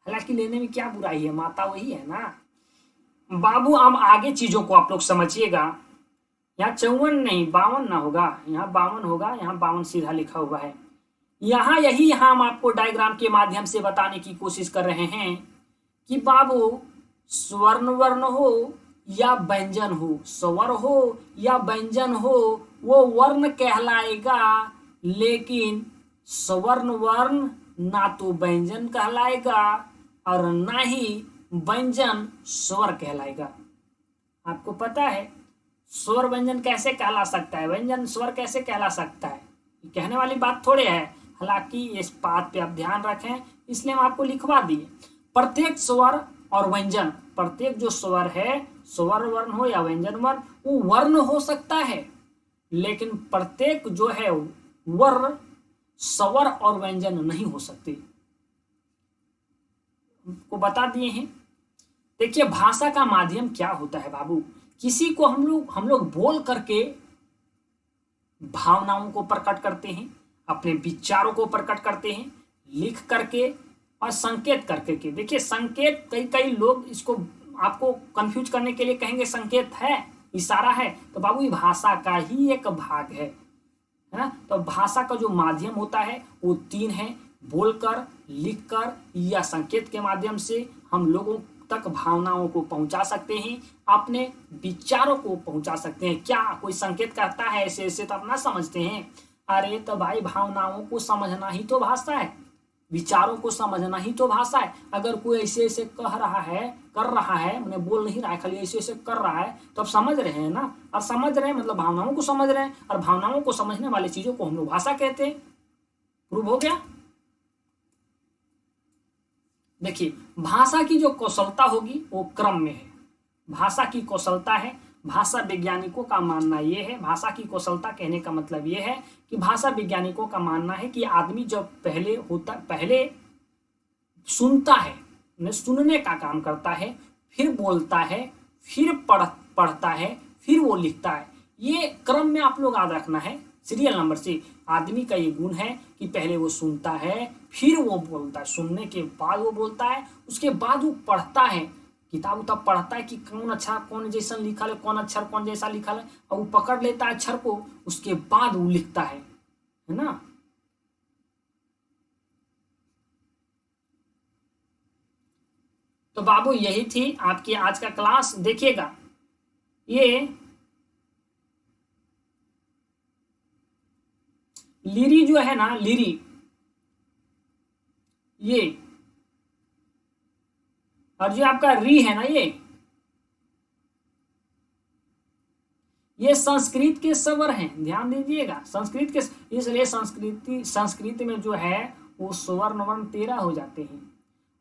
हालांकि लेने में क्या बुराई है, माता वही है ना बाबू। अब आगे चीजों को आप लोग समझिएगा। यहाँ 54 नहीं 52 ना होगा, यहाँ 52 होगा, यहाँ 52 सीधा लिखा हुआ है। यहाँ हम आपको डायग्राम के माध्यम से बताने की कोशिश कर रहे हैं कि बाबू स्वर्ण वर्ण हो या व्यंजन हो, स्वर हो या व्यंजन हो, वो वर्ण कहलाएगा, लेकिन स्वर्ण वर्ण ना तो व्यंजन कहलाएगा और ना ही व्यंजन स्वर कहलाएगा। आपको पता है स्वर व्यंजन कैसे कहला सकता है, व्यंजन स्वर कैसे कहला सकता है? कहने वाली बात थोड़े है। हालांकि इस बात पे आप ध्यान रखें, इसलिए हम आपको लिखवा दिए। प्रत्येक स्वर और व्यंजन, प्रत्येक जो स्वर है, स्वर वर्ण हो या व्यंजन वर्ण, वो वर्ण हो सकता है, लेकिन प्रत्येक जो है वर्ण स्वर और व्यंजन नहीं हो सकते। को बता दिए हैं। देखिए भाषा का माध्यम क्या होता है बाबू, किसी को हम लोग बोल करके भावनाओं को प्रकट करते हैं, अपने विचारों को प्रकट करते हैं, लिख करके और संकेत करके के। देखिए संकेत, कई लोग इसको आपको कंफ्यूज करने के लिए कहेंगे संकेत है, इशारा है, तो बाबू ये भाषा का ही एक भाग है ना। तो भाषा का जो माध्यम होता है वो 3 है, बोलकर, लिखकर या संकेत के माध्यम से हम लोगों तक भावनाओं को पहुंचा सकते हैं, अपने विचारों को पहुंचा सकते हैं। क्या कोई संकेत करता है ऐसे ऐसे तो आप ना समझते हैं? अरे तो भाई भावनाओं को समझना ही तो भाषा है, विचारों को समझना ही तो भाषा है। अगर कोई ऐसे ऐसे कह रहा है, कर रहा है, मैंने बोल नहीं रहा है, खाली ऐसे ऐसे कर रहा है, तो आप समझ रहे हैं ना। और समझ रहे हैं मतलब भावनाओं को समझ रहे हैं, और भावनाओं को समझने वाली चीजों को हम लोग भाषा कहते हैं। प्रूव हो गया। देखिए भाषा की जो कौशलता होगी वो क्रम में है। भाषा की कौशलता है, भाषा वैज्ञानिकों का मानना यह है, भाषा की कौशलता कहने का मतलब यह है कि भाषा वैज्ञानिकों का मानना है कि आदमी जब पहले सुनता है, सुनने का काम करता है, फिर बोलता है, फिर पढ़ता है, फिर वो लिखता है। ये क्रम में आप लोग याद रखना है, सीरियल नंबर से। आदमी का ये गुण है कि पहले वो सुनता है, फिर वो बोलता है, सुनने के बाद वो बोलता है, उसके बाद वो पढ़ता है, किताब तब पढ़ता है कि कौन अच्छा कौन जैसा लिखा है, कौन अक्षर कौन जैसा लिखा है, और वो पकड़ लेता है अक्षर को, उसके बाद वो लिखता है ना। तो बाबू यही थी आपकी आज का क्लास। देखिएगा ये लिरी जो है ना, लिरी, ये और जो आपका री है ना, ये संस्कृत के स्वर हैं, ध्यान दीजिएगा, संस्कृत के, इसलिए संस्कृत में जो है वो स्वर्ण वर्ण 13 हो जाते हैं।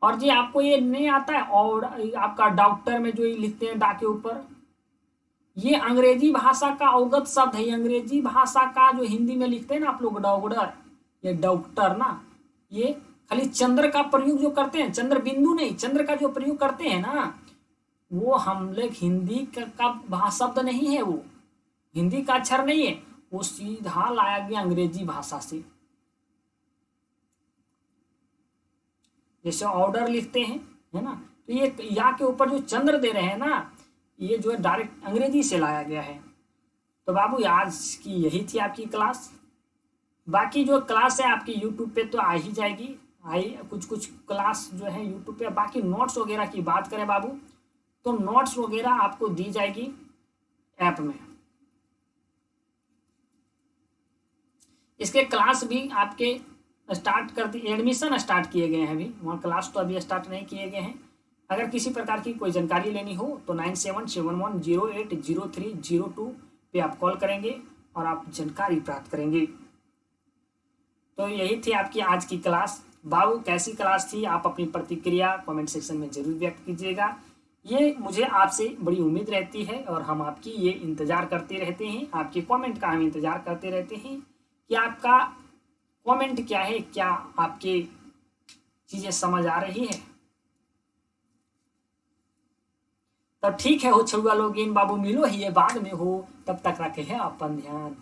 और जी आपको ये नहीं आता है, और आपका डॉक्टर में जो ये लिखते हैं डा के ऊपर, ये अंग्रेजी भाषा का अवगत शब्द है। अंग्रेजी भाषा का जो हिंदी में लिखते हैं ना आप लोग डॉक्टर, ये डॉक्टर ना, ये खाली चंद्र का प्रयोग जो करते हैं, चंद्र बिंदु नहीं, चंद्र का जो प्रयोग करते हैं ना, वो हम लोग हिंदी का शब्द नहीं है, वो हिंदी का अक्षर नहीं है, वो सीधा लाया गया अंग्रेजी भाषा से। जैसे ऑर्डर लिखते हैं, है ना, तो ये या के ऊपर जो चंद्र दे रहे हैं ना, ये जो है डायरेक्ट अंग्रेजी से लाया गया है। तो बाबू आज की यही थी आपकी क्लास। बाकी जो क्लास है आपकी यूट्यूब पे तो आ ही जाएगी, कुछ क्लास जो है यूट्यूब पे। बाकी नोट्स वगैरह की बात करें बाबू, तो नोट्स वगैरह आपको दी जाएगी ऐप में। इसके क्लास भी आपके स्टार्ट कर दी, एडमिशन स्टार्ट किए गए हैं अभी, वहाँ क्लास तो अभी स्टार्ट नहीं किए गए हैं। अगर किसी प्रकार की कोई जानकारी लेनी हो तो 9771080302 पे आप कॉल करेंगे और आप जानकारी प्राप्त करेंगे। तो यही थी आपकी आज की क्लास। बाबू कैसी क्लास थी, आप अपनी प्रतिक्रिया कमेंट सेक्शन में जरूर व्यक्त कीजिएगा। ये मुझे आपसे बड़ी उम्मीद रहती है और हम आपकी ये इंतज़ार करते रहते हैं, आपके कमेंट का हम इंतज़ार करते रहते हैं कि आपका कमेंट क्या है, क्या आपके चीज़ें समझ आ रही है। तो ठीक है हो छुआ लोगिन बाबू, मिलो ही ये बाद में हो, तब तक रखे हैं अपन ध्यान।